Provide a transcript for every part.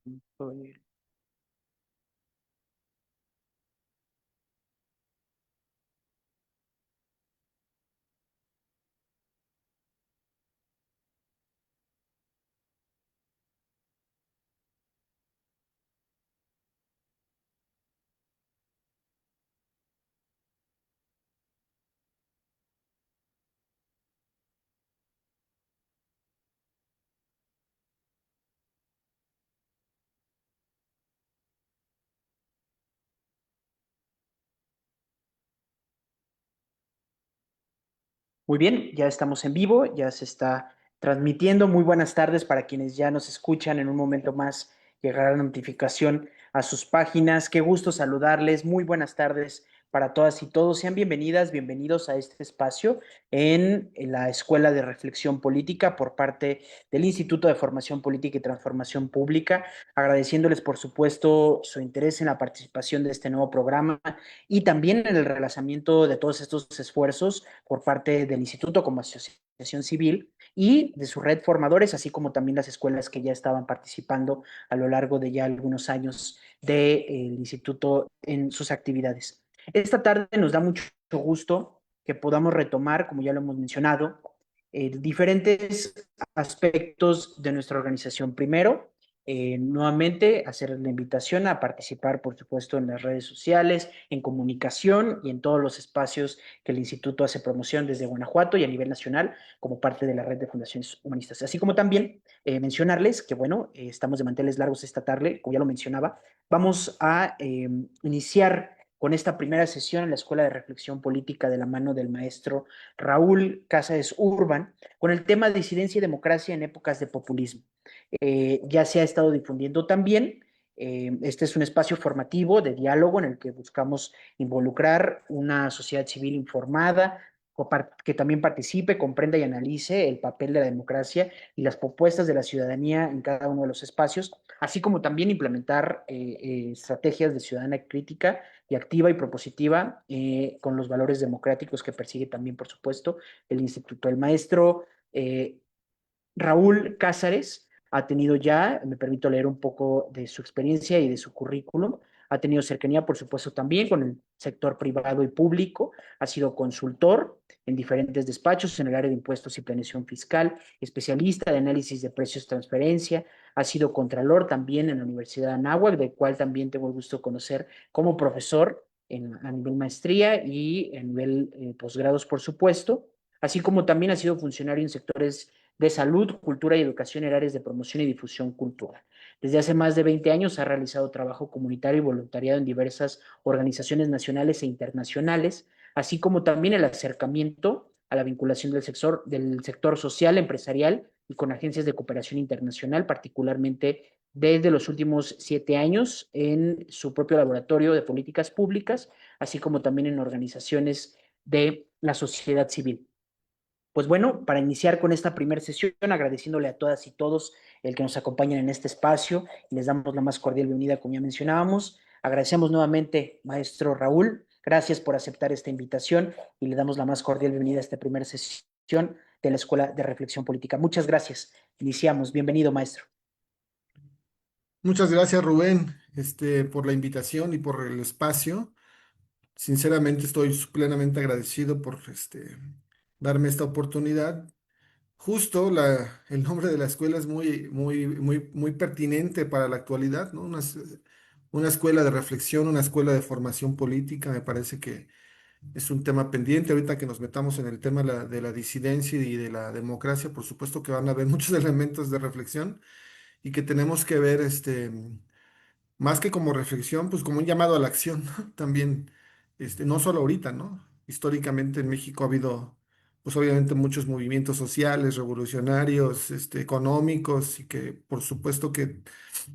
Estoy- Muy bien, ya estamos en vivo, ya se está transmitiendo. Muy buenas tardes para quienes ya nos escuchan. En un momento más llegará la notificación a sus páginas. Qué gusto saludarles. Muy buenas tardes para todas y todos. Sean bienvenidas, bienvenidos a este espacio en la Escuela de Reflexión Política por parte del Instituto de Formación Política y Transformación Pública, agradeciéndoles, por supuesto, su interés en la participación de este nuevo programa y también en el relanzamiento de todos estos esfuerzos por parte del instituto como asociación civil y de su red formadores, así como también las escuelas que ya estaban participando a lo largo de ya algunos años del instituto en sus actividades. Esta tarde nos da mucho gusto que podamos retomar, como ya lo hemos mencionado, diferentes aspectos de nuestra organización. Primero, nuevamente hacer la invitación a participar, por supuesto, en las redes sociales, en comunicación y en todos los espacios que el instituto hace promoción desde Guanajuato y a nivel nacional como parte de la red de fundaciones humanistas. Así como también mencionarles que, bueno, estamos de manteles largos esta tarde, como ya lo mencionaba, vamos a iniciar con esta primera sesión en la Escuela de Reflexión Política de la mano del maestro Raúl Cázares Urban, con el tema disidencia y democracia en épocas de populismo. Ya se ha estado difundiendo también. Este es un espacio formativo de diálogo en el que buscamos involucrar una sociedad civil informada, que también participe, comprenda y analice el papel de la democracia y las propuestas de la ciudadanía en cada uno de los espacios, así como también implementar estrategias de ciudadana crítica y activa y propositiva con los valores democráticos que persigue también, por supuesto, el instituto. El maestro Raúl Cázares ha tenido ya, me permito leer un poco de su experiencia y de su currículum, ha tenido cercanía, por supuesto, también con el sector privado y público, ha sido consultor en diferentes despachos en el área de impuestos y planeación fiscal, especialista de análisis de precios de transferencia, ha sido contralor también en la Universidad de Anáhuac, del cual también tengo el gusto de conocer como profesor a nivel maestría y a nivel posgrados, por supuesto, así como también ha sido funcionario en sectores de salud, cultura y educación en áreas de promoción y difusión cultural. Desde hace más de 20 años ha realizado trabajo comunitario y voluntariado en diversas organizaciones nacionales e internacionales, así como también el acercamiento a la vinculación del sector social, empresarial y con agencias de cooperación internacional, particularmente desde los últimos 7 años en su propio laboratorio de políticas públicas, así como también en organizaciones de la sociedad civil. Pues bueno, para iniciar con esta primera sesión, agradeciéndole a todas y todos el que nos acompañen en este espacio, y les damos la más cordial bienvenida, como ya mencionábamos. Agradecemos nuevamente, maestro Raúl, gracias por aceptar esta invitación y le damos la más cordial bienvenida a esta primera sesión de la Escuela de Reflexión Política. Muchas gracias. Iniciamos. Bienvenido, maestro. Muchas gracias, Rubén, por la invitación y por el espacio. Sinceramente, estoy plenamente agradecido por darme esta oportunidad. Justo el nombre de la escuela es muy, muy, muy, muy pertinente para la actualidad, ¿no? Una escuela de reflexión, una escuela de formación política. Me parece que es un tema pendiente. Ahorita que nos metamos en el tema de la disidencia y de la democracia, por supuesto que van a haber muchos elementos de reflexión y que tenemos que ver más que como reflexión, pues como un llamado a la acción, ¿no? También, no solo ahorita, ¿no? Históricamente en México ha habido, pues obviamente muchos movimientos sociales, revolucionarios, económicos, y que por supuesto que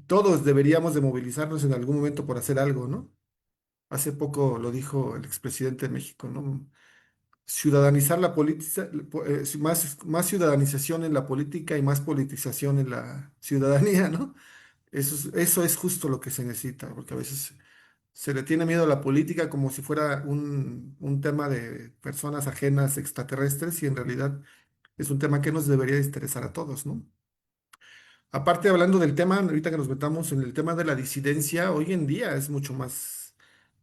todos deberíamos de movilizarnos en algún momento por hacer algo, ¿no? Hace poco lo dijo el expresidente de México, ¿no? Ciudadanizar la política, más ciudadanización en la política y más politización en la ciudadanía, ¿no? Eso es justo lo que se necesita, porque a veces se le tiene miedo a la política como si fuera un tema de personas ajenas extraterrestres y en realidad es un tema que nos debería interesar a todos, ¿no? Aparte, hablando del tema, ahorita que nos metamos en el tema de la disidencia, hoy en día es mucho más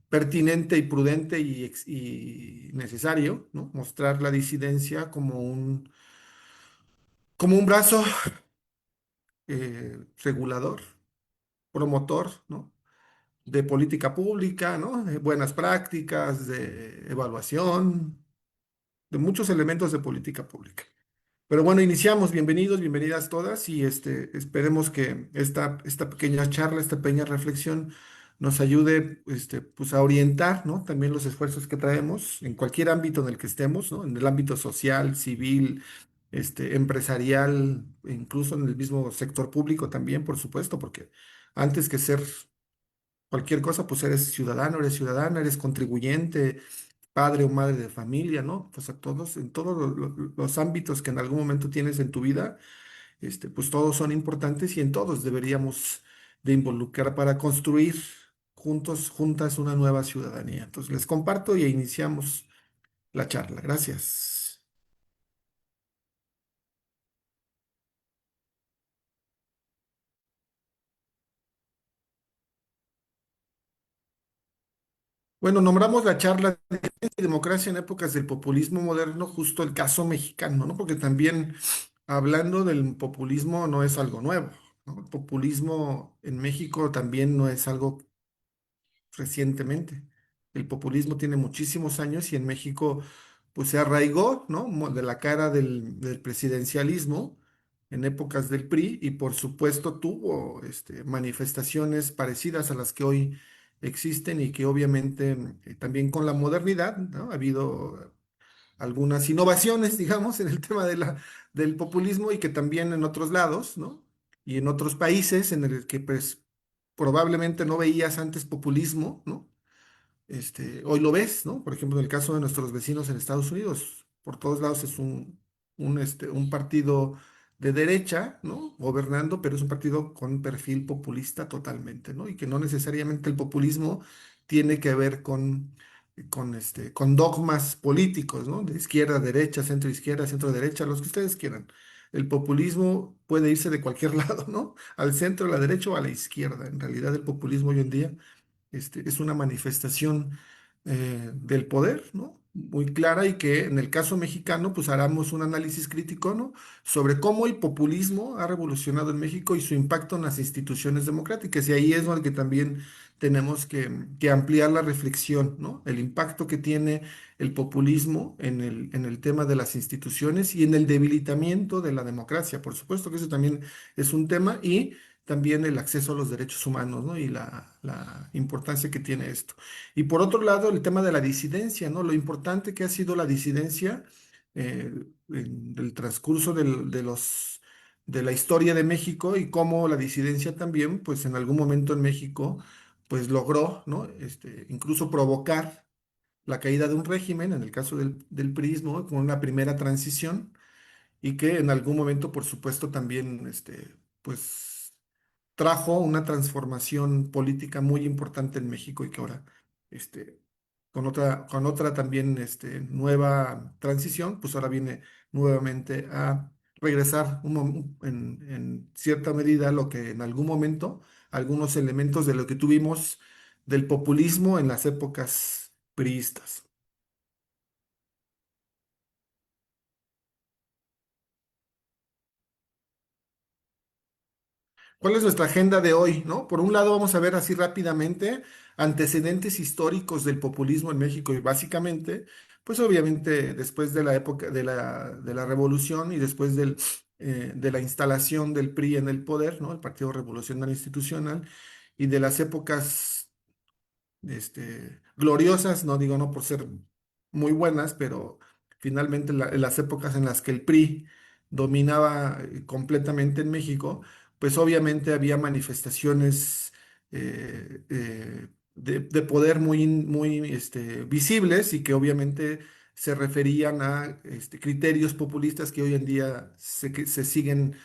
pertinente y prudente y necesario, ¿no? Mostrar la disidencia como un brazo regulador, promotor, ¿no? De política pública, ¿no? De buenas prácticas, de evaluación, de muchos elementos de política pública. Pero bueno, iniciamos. Bienvenidos, bienvenidas todas y esperemos que esta pequeña charla, esta pequeña reflexión nos ayude pues a orientar, ¿no? También los esfuerzos que traemos en cualquier ámbito en el que estemos, ¿no? En el ámbito social, civil, empresarial, e incluso en el mismo sector público también, por supuesto, porque antes que ser cualquier cosa, pues eres ciudadano, eres ciudadana, eres contribuyente, padre o madre de familia, ¿no? Pues a todos, en todos los ámbitos que en algún momento tienes en tu vida, pues todos son importantes y en todos deberíamos de involucrar para construir juntos, juntas una nueva ciudadanía. Entonces les comparto y iniciamos la charla. Gracias. Bueno, nombramos la charla de democracia en épocas del populismo moderno, justo el caso mexicano, ¿no? Porque también hablando del populismo no es algo nuevo, ¿no? El populismo en México también no es algo recientemente. El populismo tiene muchísimos años y en México pues se arraigó, ¿no? De la cara del presidencialismo en épocas del PRI y por supuesto tuvo manifestaciones parecidas a las que hoy existen y que obviamente también con la modernidad, ¿no? Ha habido algunas innovaciones, digamos, en el tema del populismo y que también en otros lados, ¿no? Y en otros países en el que pues probablemente no veías antes populismo, ¿no? Hoy lo ves, ¿no? Por ejemplo, en el caso de nuestros vecinos en Estados Unidos, por todos lados es un partido de derecha, ¿no? Gobernando, pero es un partido con un perfil populista totalmente, ¿no? Y que no necesariamente el populismo tiene que ver con dogmas políticos, ¿no? De izquierda, derecha, centro izquierda, centro derecha, los que ustedes quieran. El populismo puede irse de cualquier lado, ¿no? Al centro, a la derecha o a la izquierda. En realidad, el populismo hoy en día es una manifestación del poder, ¿no? Muy clara y que en el caso mexicano, pues haremos un análisis crítico, ¿no? Sobre cómo el populismo ha revolucionado en México y su impacto en las instituciones democráticas. Y ahí es donde también tenemos que ampliar la reflexión, ¿no? El impacto que tiene el populismo en el tema de las instituciones y en el debilitamiento de la democracia. Por supuesto que eso también es un tema y también el acceso a los derechos humanos, ¿no? Y la importancia que tiene esto. Y por otro lado, el tema de la disidencia, ¿no? Lo importante que ha sido la disidencia en el transcurso de la historia de México y cómo la disidencia también, pues en algún momento en México, pues logró, ¿no? Incluso provocar la caída de un régimen, en el caso del priismo, con una primera transición y que en algún momento, por supuesto, también, pues trajo una transformación política muy importante en México y que ahora, este, con otra también, nueva transición, pues ahora viene nuevamente a regresar en cierta medida lo que en algún momento, algunos elementos de lo que tuvimos del populismo en las épocas priistas. ¿Cuál es nuestra agenda de hoy, no? Por un lado, vamos a ver así rápidamente antecedentes históricos del populismo en México y básicamente, pues obviamente después de la época de la revolución y después de la instalación del PRI en el poder, ¿no? El Partido Revolucionario Institucional y de las épocas gloriosas, no digo no por ser muy buenas, pero finalmente en las épocas en las que el PRI dominaba completamente en México, pues obviamente había manifestaciones de poder muy visibles y que obviamente se referían a criterios populistas que hoy en día que se siguen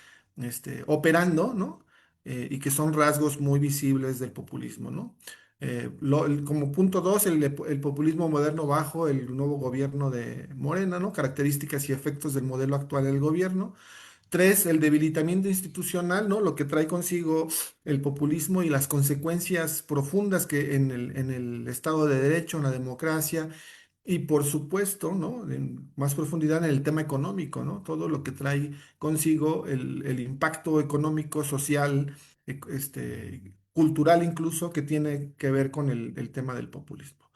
operando, ¿no? Y que son rasgos muy visibles del populismo, ¿no? Como punto dos, el populismo moderno bajo el nuevo gobierno de Morena, ¿no? Características y efectos del modelo actual del gobierno. Tres, el debilitamiento institucional, ¿no? Lo que trae consigo el populismo y las consecuencias profundas que en el Estado de Derecho, en la democracia, y por supuesto, ¿no? En más profundidad en el tema económico, ¿no? Todo lo que trae consigo el impacto económico, social, cultural incluso, que tiene que ver con el tema del populismo.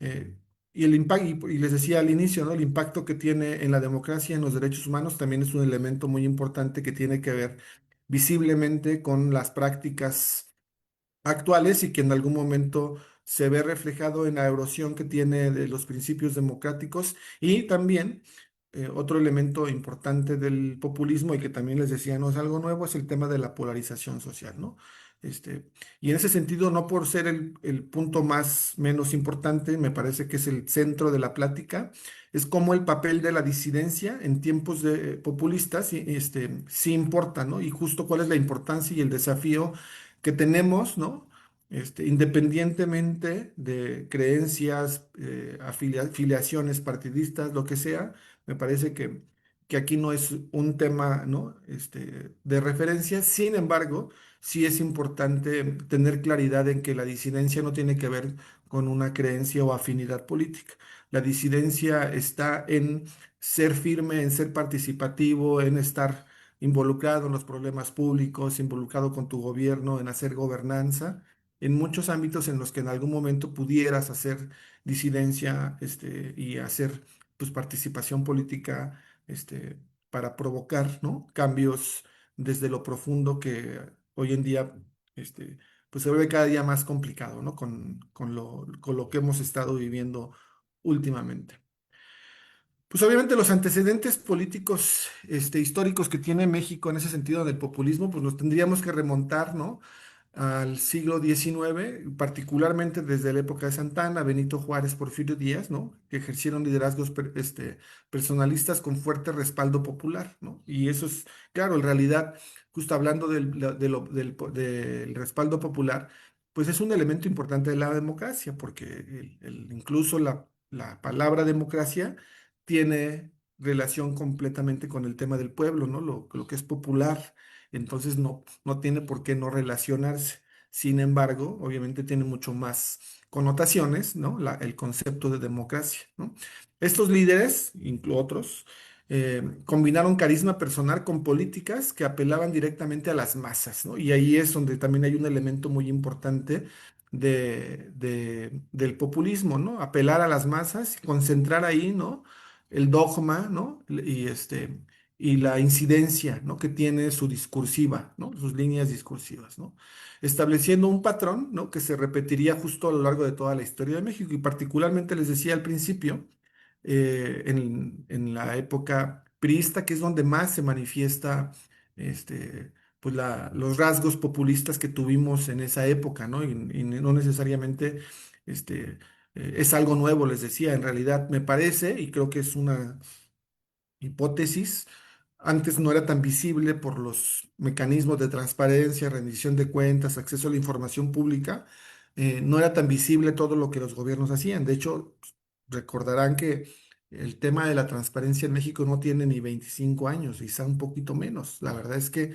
Eh, y el impacto, y les decía al inicio, ¿no? El impacto que tiene en la democracia y en los derechos humanos también es un elemento muy importante que tiene que ver visiblemente con las prácticas actuales y que en algún momento se ve reflejado en la erosión que tiene de los principios democráticos y también otro elemento importante del populismo y que también les decía no es algo nuevo es el tema de la polarización social, ¿no? Y en ese sentido, no por ser el punto más menos importante, me parece que es el centro de la plática, es como el papel de la disidencia en tiempos de, populistas sí importa, ¿no? Y justo cuál es la importancia y el desafío que tenemos, ¿no? Independientemente de creencias, filiaciones partidistas, lo que sea, me parece que aquí no es un tema, ¿no? De referencia. Sin embargo, sí es importante tener claridad en que la disidencia no tiene que ver con una creencia o afinidad política. La disidencia está en ser firme, en ser participativo, en estar involucrado en los problemas públicos, involucrado con tu gobierno, en hacer gobernanza, en muchos ámbitos en los que en algún momento pudieras hacer disidencia, y hacer pues participación política, para provocar, ¿no? Cambios desde lo profundo que hoy en día, pues se vuelve cada día más complicado, ¿no? Con lo que hemos estado viviendo últimamente. Pues obviamente los antecedentes políticos, históricos que tiene México en ese sentido del populismo, pues los tendríamos que remontar, ¿no? Al siglo XIX, particularmente desde la época de Santana, Benito Juárez, Porfirio Díaz, ¿no? Que ejercieron liderazgos personalistas con fuerte respaldo popular, ¿no? Y eso es, claro, en realidad, justo hablando del respaldo popular, pues es un elemento importante de la democracia, porque incluso la palabra democracia tiene relación completamente con el tema del pueblo, ¿no? Lo que es popular. Entonces no tiene por qué no relacionarse. Sin embargo, obviamente tiene mucho más connotaciones, ¿no? El concepto de democracia, ¿no? Estos líderes, incluso otros, combinaron carisma personal con políticas que apelaban directamente a las masas, ¿no? Y ahí es donde también hay un elemento muy importante del populismo, ¿no? Apelar a las masas, concentrar ahí, ¿no? El dogma, ¿no? Y la incidencia, ¿no? Que tiene su discursiva, ¿no? Sus líneas discursivas, ¿no? Estableciendo un patrón, ¿no? Que se repetiría justo a lo largo de toda la historia de México y particularmente les decía al principio, en la época priista, que es donde más se manifiesta, pues los rasgos populistas que tuvimos en esa época, ¿no? Y no necesariamente, es algo nuevo, les decía, en realidad me parece, y creo que es una hipótesis, antes no era tan visible por los mecanismos de transparencia, rendición de cuentas, acceso a la información pública, no era tan visible todo lo que los gobiernos hacían. De hecho, recordarán que el tema de la transparencia en México no tiene ni 25 años, quizá un poquito menos. La verdad es que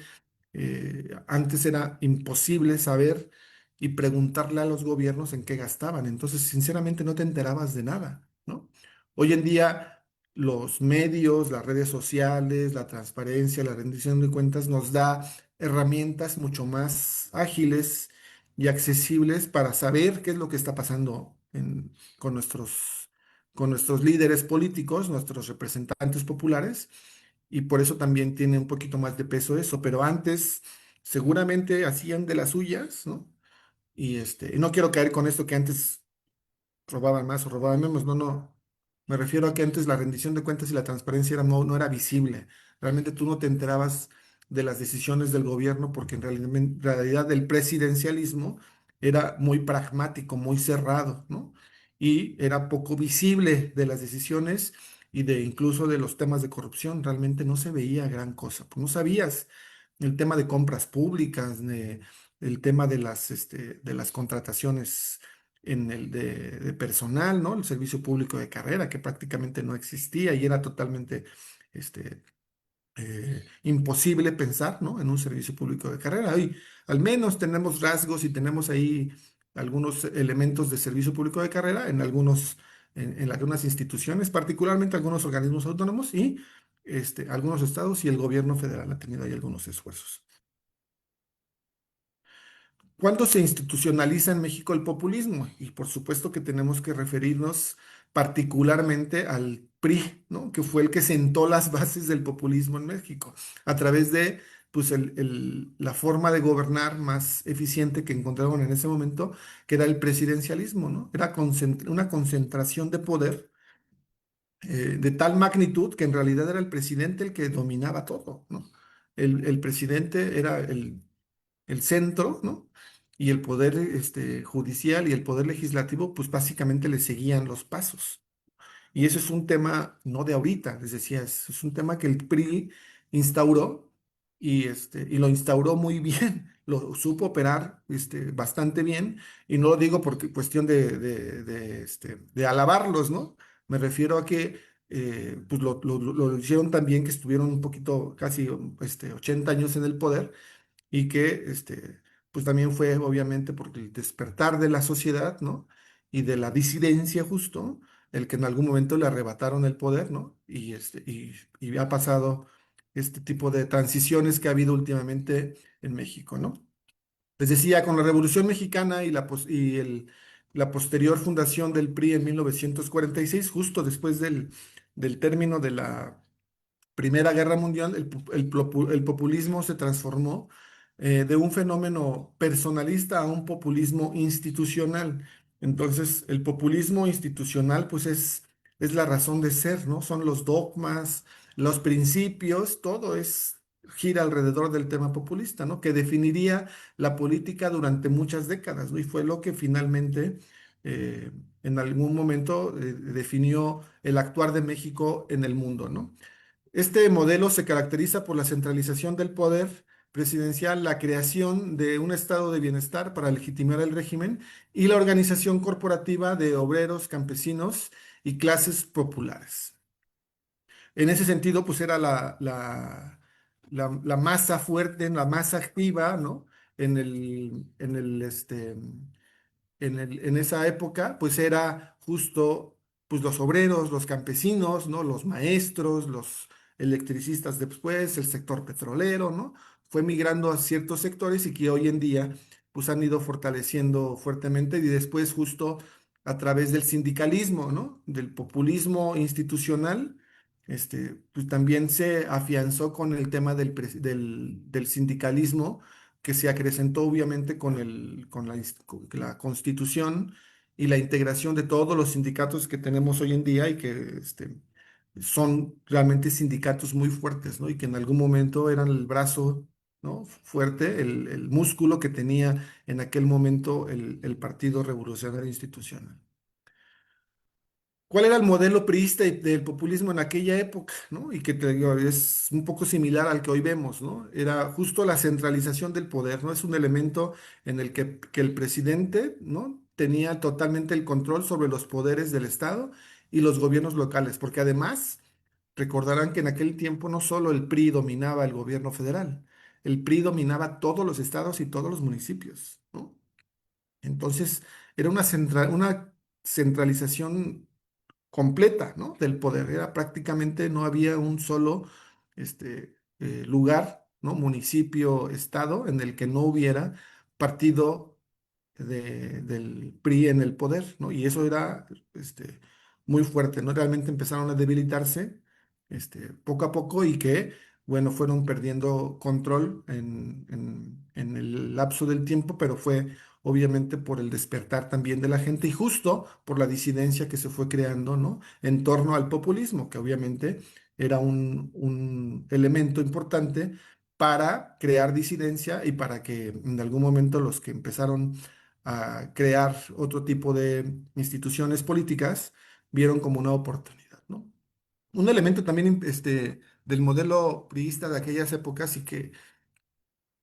antes era imposible saber y preguntarle a los gobiernos en qué gastaban. Entonces, sinceramente, no te enterabas de nada, ¿no? Hoy en día, los medios, las redes sociales, la transparencia, la rendición de cuentas nos da herramientas mucho más ágiles y accesibles para saber qué es lo que está pasando con nuestros líderes políticos, nuestros representantes populares y por eso también tiene un poquito más de peso eso, pero antes seguramente hacían de las suyas, ¿no? Y no quiero caer con esto que antes robaban más o robaban menos, no, no. Me refiero a que antes la rendición de cuentas y la transparencia no era visible. Realmente tú no te enterabas de las decisiones del gobierno porque en realidad el presidencialismo era muy pragmático, muy cerrado, ¿no? Y era poco visible de las decisiones y de incluso de los temas de corrupción. Realmente no se veía gran cosa. Pues no sabías el tema de compras públicas, el tema de las contrataciones de personal, ¿no? El servicio público de carrera, que prácticamente no existía y era totalmente este, imposible pensar, ¿no?, en un servicio público de carrera. Hoy al menos tenemos rasgos y tenemos ahí algunos elementos de servicio público de carrera en en algunas instituciones, particularmente algunos organismos autónomos y algunos estados, y el gobierno federal ha tenido ahí algunos esfuerzos. ¿Cuándo se institucionaliza en México el populismo? Y por supuesto que tenemos que referirnos particularmente al PRI, ¿no?, que fue el que sentó las bases del populismo en México a través de, pues, la forma de gobernar más eficiente que encontraron en ese momento, que era el presidencialismo, ¿no? Era una concentración de poder de tal magnitud que en realidad era el presidente el que dominaba todo, ¿no? El presidente era el centro, ¿no? Y el poder judicial y el poder legislativo, pues básicamente le seguían los pasos. Y eso es un tema no de ahorita, les decía, es un tema que el PRI instauró y lo instauró muy bien, lo supo operar bastante bien, y no lo digo porque cuestión de alabarlos, ¿no? Me refiero a que pues lo hicieron tan bien que estuvieron un poquito, casi 80 años en el poder y que pues también fue obviamente por el despertar de la sociedad, ¿no? Y de la disidencia justo, el que en algún momento le arrebataron el poder, ¿no? Y ha pasado este tipo de transiciones que ha habido últimamente en México, ¿no? Les decía, con la Revolución Mexicana la posterior fundación del PRI en 1946, justo después del término de la Primera Guerra Mundial, el populismo se transformó de un fenómeno personalista a un populismo institucional. Entonces, el populismo institucional, pues es la razón de ser, ¿no? Son los dogmas, los principios, gira alrededor del tema populista, ¿no? Que definiría la política durante muchas décadas, ¿no? Y fue lo que finalmente, eh, en algún momento, definió el actuar de México en el mundo, ¿no? Este modelo se caracteriza por la centralización del poder presidencial, la creación de un estado de bienestar para legitimar el régimen y la organización corporativa de obreros, campesinos y clases populares. En ese sentido, pues era la masa fuerte, la masa activa, ¿no? En en esa época, pues era justo pues los obreros, los campesinos, ¿no? Los maestros, los electricistas después, el sector petrolero, ¿no? Fue migrando a ciertos sectores y que hoy en día pues han ido fortaleciendo fuertemente y después justo a través del sindicalismo, ¿no? Del populismo institucional, pues también se afianzó con el tema del sindicalismo que se acrecentó obviamente con la Constitución y la integración de todos los sindicatos que tenemos hoy en día y que son realmente sindicatos muy fuertes, ¿no? Y que en algún momento eran el brazo, ¿no?, fuerte, el músculo que tenía en aquel momento el Partido Revolucionario Institucional. ¿Cuál era el modelo priista del populismo en aquella época, ¿no? Y que te digo, es un poco similar al que hoy vemos, ¿no? Era justo la centralización del poder, ¿no? Es un elemento en el que el presidente, ¿no?, tenía totalmente el control sobre los poderes del Estado y los gobiernos locales, porque además recordarán que en aquel tiempo no solo el PRI dominaba el gobierno federal, el PRI dominaba todos los estados y todos los municipios, ¿no? Entonces, era una centralización completa, ¿no?, del poder. Era prácticamente, no había un solo lugar, ¿no?, municipio, estado, en el que no hubiera partido del PRI en el poder, ¿no? Y eso era muy fuerte, ¿no? Realmente empezaron a debilitarse poco a poco y que, bueno, fueron perdiendo control en el lapso del tiempo, pero fue obviamente por el despertar también de la gente y justo por la disidencia que se fue creando, ¿no?, en torno al populismo, que obviamente era un elemento importante para crear disidencia y para que en algún momento los que empezaron a crear otro tipo de instituciones políticas vieron como una oportunidad, ¿no? Un elemento también del modelo priista de aquellas épocas y que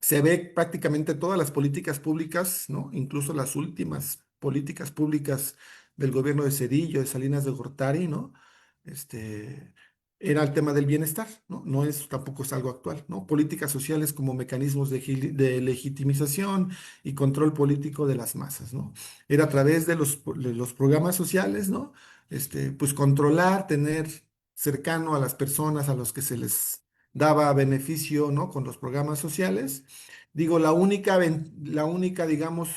se ve prácticamente todas las políticas públicas, ¿no? Incluso las últimas políticas públicas del gobierno de Cedillo, de Salinas de Gortari, ¿no? era el tema del bienestar, ¿no? No es, tampoco es algo actual, ¿no? Políticas sociales como mecanismos de legitimización y control político de las masas, ¿no? Era a través de los programas sociales, ¿no? Pues controlar, tener cercano a las personas a los que se les daba beneficio, ¿no? Con los programas sociales. Digo, la única, digamos,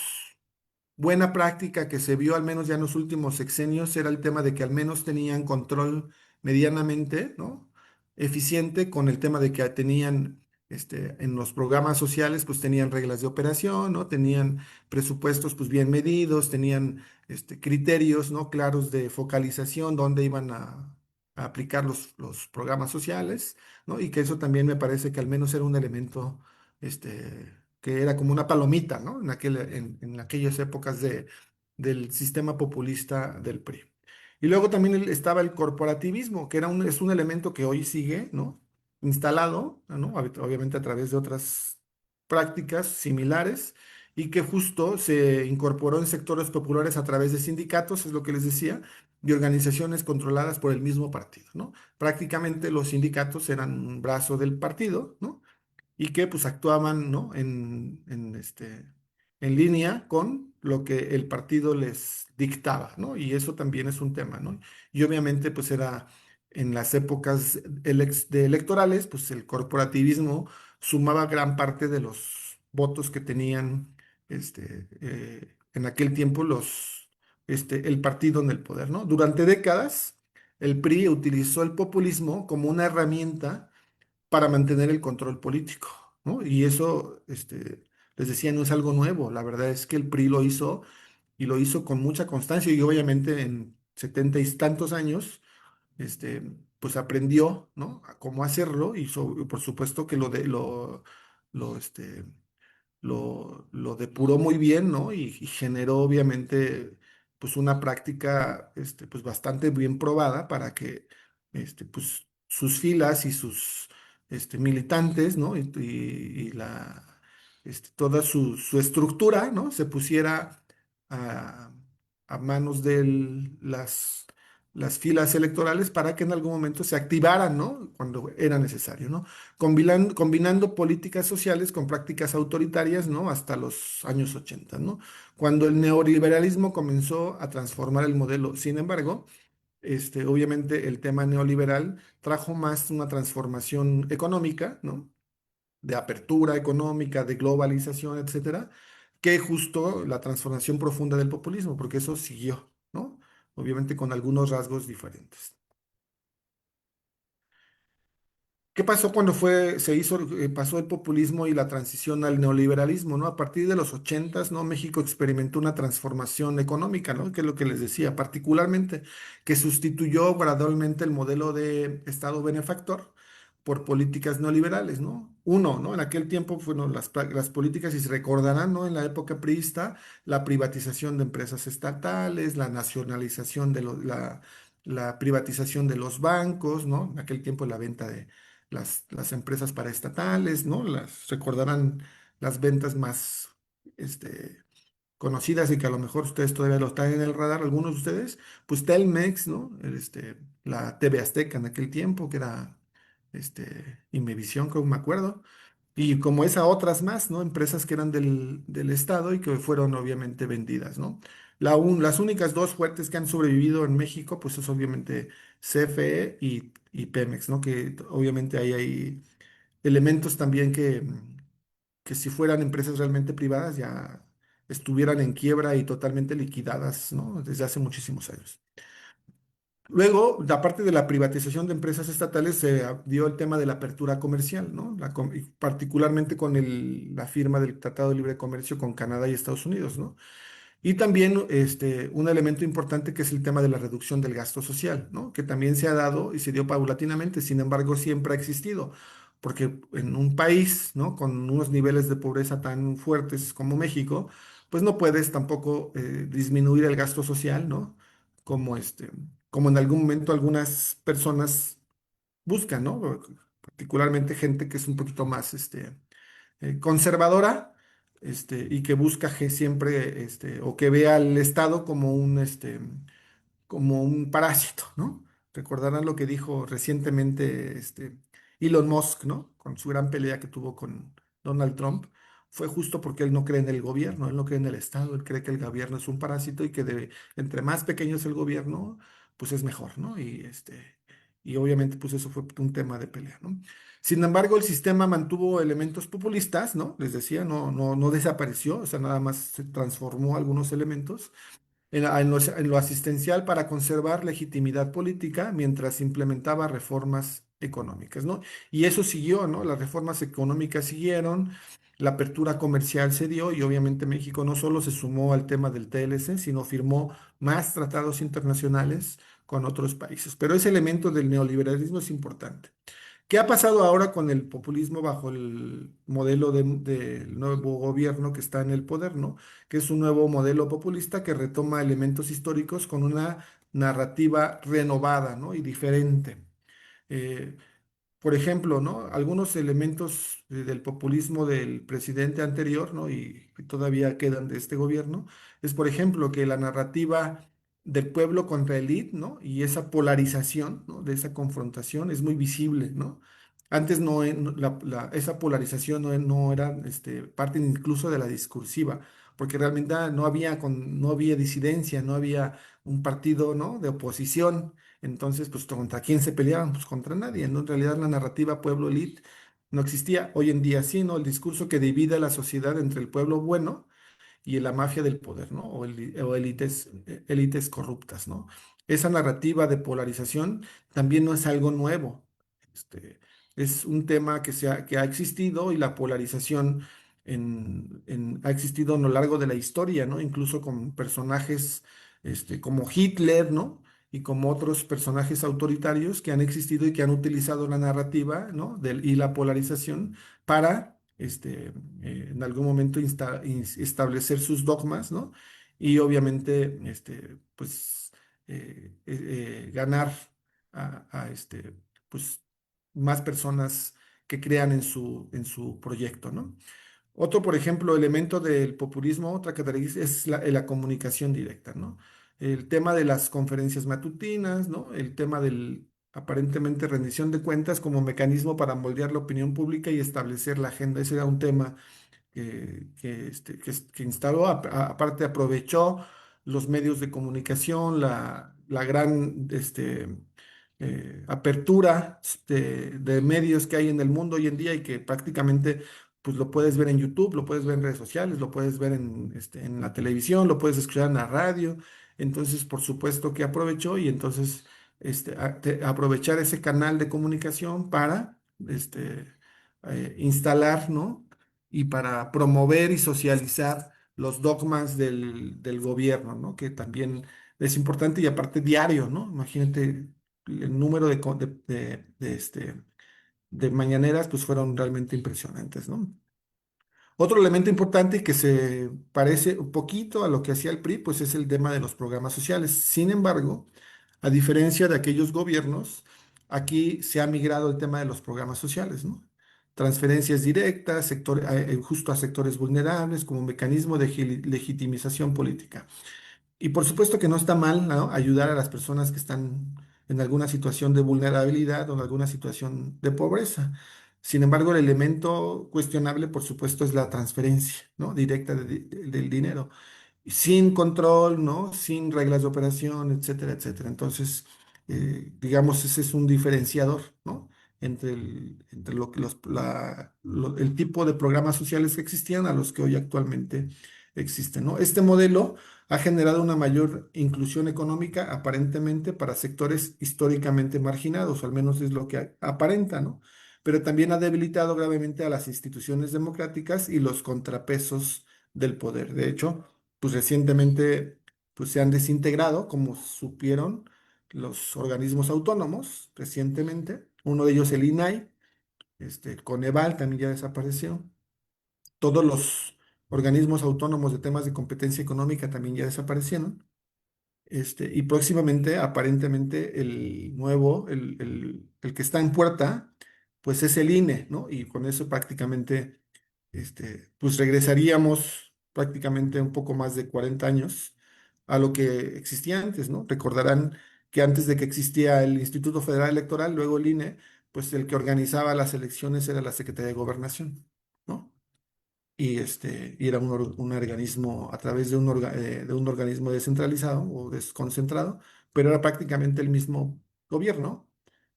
buena práctica que se vio al menos ya en los últimos sexenios era el tema de que al menos tenían control medianamente, ¿no? Eficiente con el tema de que tenían, en los programas sociales, pues tenían reglas de operación, ¿no? Tenían presupuestos, pues bien medidos, tenían, criterios, ¿no? Claros de focalización, dónde iban a aplicar los programas sociales, ¿no? Y que eso también me parece que al menos era un elemento, que era como una palomita, ¿no? En aquellas épocas del sistema populista del PRI. Y luego también estaba el corporativismo, que es un elemento que hoy sigue, ¿no? Instalado, ¿no? Obviamente a través de otras prácticas similares y que justo se incorporó en sectores populares a través de sindicatos, es lo que les decía, y organizaciones controladas por el mismo partido, ¿no? Prácticamente los sindicatos eran un brazo del partido, ¿no? Y que pues actuaban, ¿no? En línea con lo que el partido les dictaba, ¿no? Y eso también es un tema, ¿no? Y obviamente pues era en las épocas electorales, pues el corporativismo sumaba gran parte de los votos que tenían, en aquel tiempo el partido en el poder, ¿no? Durante décadas, el PRI utilizó el populismo como una herramienta para mantener el control político, ¿no? Y eso, les decía, no es algo nuevo. La verdad es que el PRI lo hizo y lo hizo con mucha constancia y obviamente en 70 y tantos años, pues aprendió, ¿no? A cómo hacerlo y por supuesto que lo, este, lo depuró muy bien, ¿no? Y generó obviamente pues una práctica pues bastante bien probada para que pues sus filas y sus militantes, ¿no? Toda su estructura, ¿no? Se pusiera a, a manos de las filas electorales para que en algún momento se activaran, ¿no? Cuando era necesario, ¿no? Combinando políticas sociales con prácticas autoritarias, ¿no? Hasta los años 80, ¿no? Cuando el neoliberalismo comenzó a transformar el modelo. Sin embargo, obviamente el tema neoliberal trajo más una transformación económica, ¿no? De apertura económica, de globalización, etcétera, que justo la transformación profunda del populismo, porque eso siguió, ¿no? Obviamente con algunos rasgos diferentes. ¿Qué pasó cuando pasó el populismo y la transición al neoliberalismo, ¿no? A partir de los 80, ¿no? México experimentó una transformación económica, ¿no? Que es lo que les decía, particularmente que sustituyó gradualmente el modelo de Estado benefactor por políticas neoliberales, ¿no? Uno, ¿no? En aquel tiempo fueron las políticas, y se recordarán, ¿no? En la época priista, la privatización de empresas estatales, la nacionalización la privatización de los bancos, ¿no? En aquel tiempo la venta de las empresas paraestatales, ¿no? Recordarán las ventas más conocidas y que a lo mejor ustedes todavía lo están en el radar, algunos de ustedes, pues Telmex, ¿no? La TV Azteca en aquel tiempo, que era Imevisión, creo que me acuerdo. Y como esa, otras más, ¿no? Empresas que eran del Estado y que fueron obviamente vendidas, ¿no? Las únicas dos fuertes que han sobrevivido en México, pues es obviamente CFE y Pemex, ¿no? Que obviamente hay elementos también que si fueran empresas realmente privadas ya estuvieran en quiebra y totalmente liquidadas, ¿no? Desde hace muchísimos años. Luego, la parte de la privatización de empresas estatales, se dio el tema de la apertura comercial, ¿no? Y particularmente con la firma del Tratado de Libre Comercio con Canadá y Estados Unidos, ¿no? Y también un elemento importante que es el tema de la reducción del gasto social, ¿no? Que también se ha dado y se dio paulatinamente, sin embargo, siempre ha existido, porque en un país, ¿no? Con unos niveles de pobreza tan fuertes como México, pues no puedes tampoco disminuir el gasto social, ¿no? Como, como en algún momento algunas personas buscan, ¿no? Particularmente gente que es un poquito más, conservadora, y que busca que siempre, o que vea al Estado como un parásito, ¿no? Recordarán lo que dijo recientemente Elon Musk, ¿no? Con su gran pelea que tuvo con Donald Trump. Fue justo porque él no cree en el gobierno, él no cree en el Estado, él cree que el gobierno es un parásito y que entre más pequeño es el gobierno, pues es mejor, ¿no? Y obviamente pues eso fue un tema de pelea, ¿no? Sin embargo, el sistema mantuvo elementos populistas, ¿no? Les decía, no desapareció, o sea, nada más se transformó algunos elementos en lo asistencial para conservar legitimidad política mientras implementaba reformas económicas, ¿no? Y eso siguió, ¿no? Las reformas económicas siguieron, la apertura comercial se dio y obviamente México no solo se sumó al tema del TLC, sino firmó más tratados internacionales con otros países. Pero ese elemento del neoliberalismo es importante. ¿Qué ha pasado ahora con el populismo bajo el modelo del nuevo gobierno que está en el poder, ¿no? Que es un nuevo modelo populista que retoma elementos históricos con una narrativa renovada, ¿no? Y diferente. Eh, por ejemplo, ¿no? Algunos elementos del populismo del presidente anterior, ¿no? Y que todavía quedan de este gobierno, es, por ejemplo, que la narrativa del pueblo contra élite, ¿no? Y esa polarización, ¿no? De esa confrontación es muy visible, ¿no? Antes esa polarización no era parte incluso de la discursiva, porque realmente no había disidencia, no había un partido, ¿no? De oposición. Entonces, pues, ¿contra quién se peleaban? Pues contra nadie, ¿no? En realidad la narrativa pueblo-elite no existía. Hoy en día sí, ¿no? El discurso que divide a la sociedad entre el pueblo bueno y la mafia del poder, ¿no? O élites corruptas, ¿no? Esa narrativa de polarización también no es algo nuevo. Este, es un tema que ha existido y la polarización ha existido a lo largo de la historia, ¿no? Incluso con personajes como Hitler, ¿no? Y como otros personajes autoritarios que han existido y que han utilizado la narrativa, ¿no? Y la polarización para en algún momento establecer sus dogmas, ¿no? Y obviamente, pues, ganar pues, más personas que crean en su proyecto, ¿no? Otro, por ejemplo, elemento del populismo, otra característica es la comunicación directa, ¿no? El tema de las conferencias matutinas, ¿no? El tema del aparentemente rendición de cuentas como mecanismo para moldear la opinión pública y establecer la agenda. Ese era un tema que instaló, aparte aprovechó los medios de comunicación, la gran apertura de medios que hay en el mundo hoy en día y que prácticamente pues lo puedes ver en YouTube, lo puedes ver en redes sociales, lo puedes ver en la televisión, lo puedes escuchar en la radio. Entonces, por supuesto que aprovechó y entonces aprovechar ese canal de comunicación para instalar, ¿no? Y para promover y socializar los dogmas del gobierno, ¿no? Que también es importante y aparte diario, ¿no? Imagínate el número de mañaneras, pues fueron realmente impresionantes, ¿no? Otro elemento importante que se parece un poquito a lo que hacía el PRI, pues es el tema de los programas sociales. Sin embargo, a diferencia de aquellos gobiernos, aquí se ha migrado el tema de los programas sociales, ¿no? Transferencias directas, justo a sectores vulnerables, como mecanismo de legitimización política. Y por supuesto que no está mal, ¿no? Ayudar a las personas que están en alguna situación de vulnerabilidad o en alguna situación de pobreza. Sin embargo, el elemento cuestionable, por supuesto, es la transferencia, ¿no? Directa del dinero sin control, ¿no? Sin reglas de operación, etcétera, etcétera. Entonces, digamos, ese es un diferenciador, ¿no? Entre lo que el tipo de programas sociales que existían a los que hoy actualmente existen, ¿no? Este modelo ha generado una mayor inclusión económica aparentemente para sectores históricamente marginados, o al menos es lo que aparenta, ¿no? Pero también ha debilitado gravemente a las instituciones democráticas y los contrapesos del poder. De hecho, pues recientemente pues se han desintegrado, como supieron los organismos autónomos recientemente. Uno de ellos el INAI, el Coneval también ya desapareció. Todos los organismos autónomos de temas de competencia económica también ya desaparecieron. Y próximamente, aparentemente, el que está en puerta, pues es el INE, ¿no? Y con eso prácticamente, pues regresaríamos prácticamente un poco más de 40 años a lo que existía antes, ¿no? Recordarán que antes de que existía el Instituto Federal Electoral, luego el INE, pues el que organizaba las elecciones era la Secretaría de Gobernación, ¿no? Y era un organismo a través de un organismo descentralizado o desconcentrado, pero era prácticamente el mismo gobierno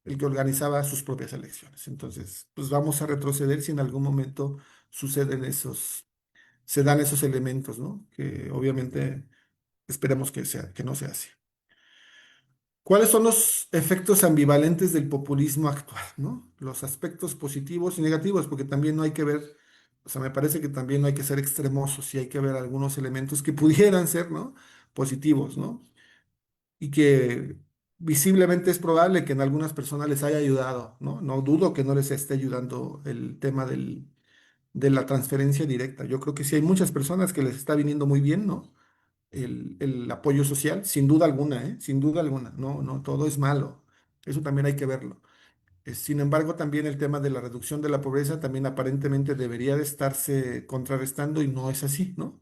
el que organizaba sus propias elecciones. Entonces, pues vamos a retroceder si en algún momento suceden se dan esos elementos, ¿no? Que obviamente esperemos que no sea así. ¿Cuáles son los efectos ambivalentes del populismo actual, ¿no? Los aspectos positivos y negativos, porque también no hay que ver, o sea, me parece que también no hay que ser extremosos y hay que ver algunos elementos que pudieran ser, ¿no? Positivos, ¿no? Y que visiblemente es probable que en algunas personas les haya ayudado, ¿no? No dudo que no les esté ayudando el tema de la transferencia directa. Yo creo que sí hay muchas personas que les está viniendo muy bien, ¿no? El apoyo social, sin duda alguna, ¿eh? Sin duda alguna. No, no, todo es malo. Eso también hay que verlo. Sin embargo, también el tema de la reducción de la pobreza también aparentemente debería de estarse contrarrestando y no es así, ¿no?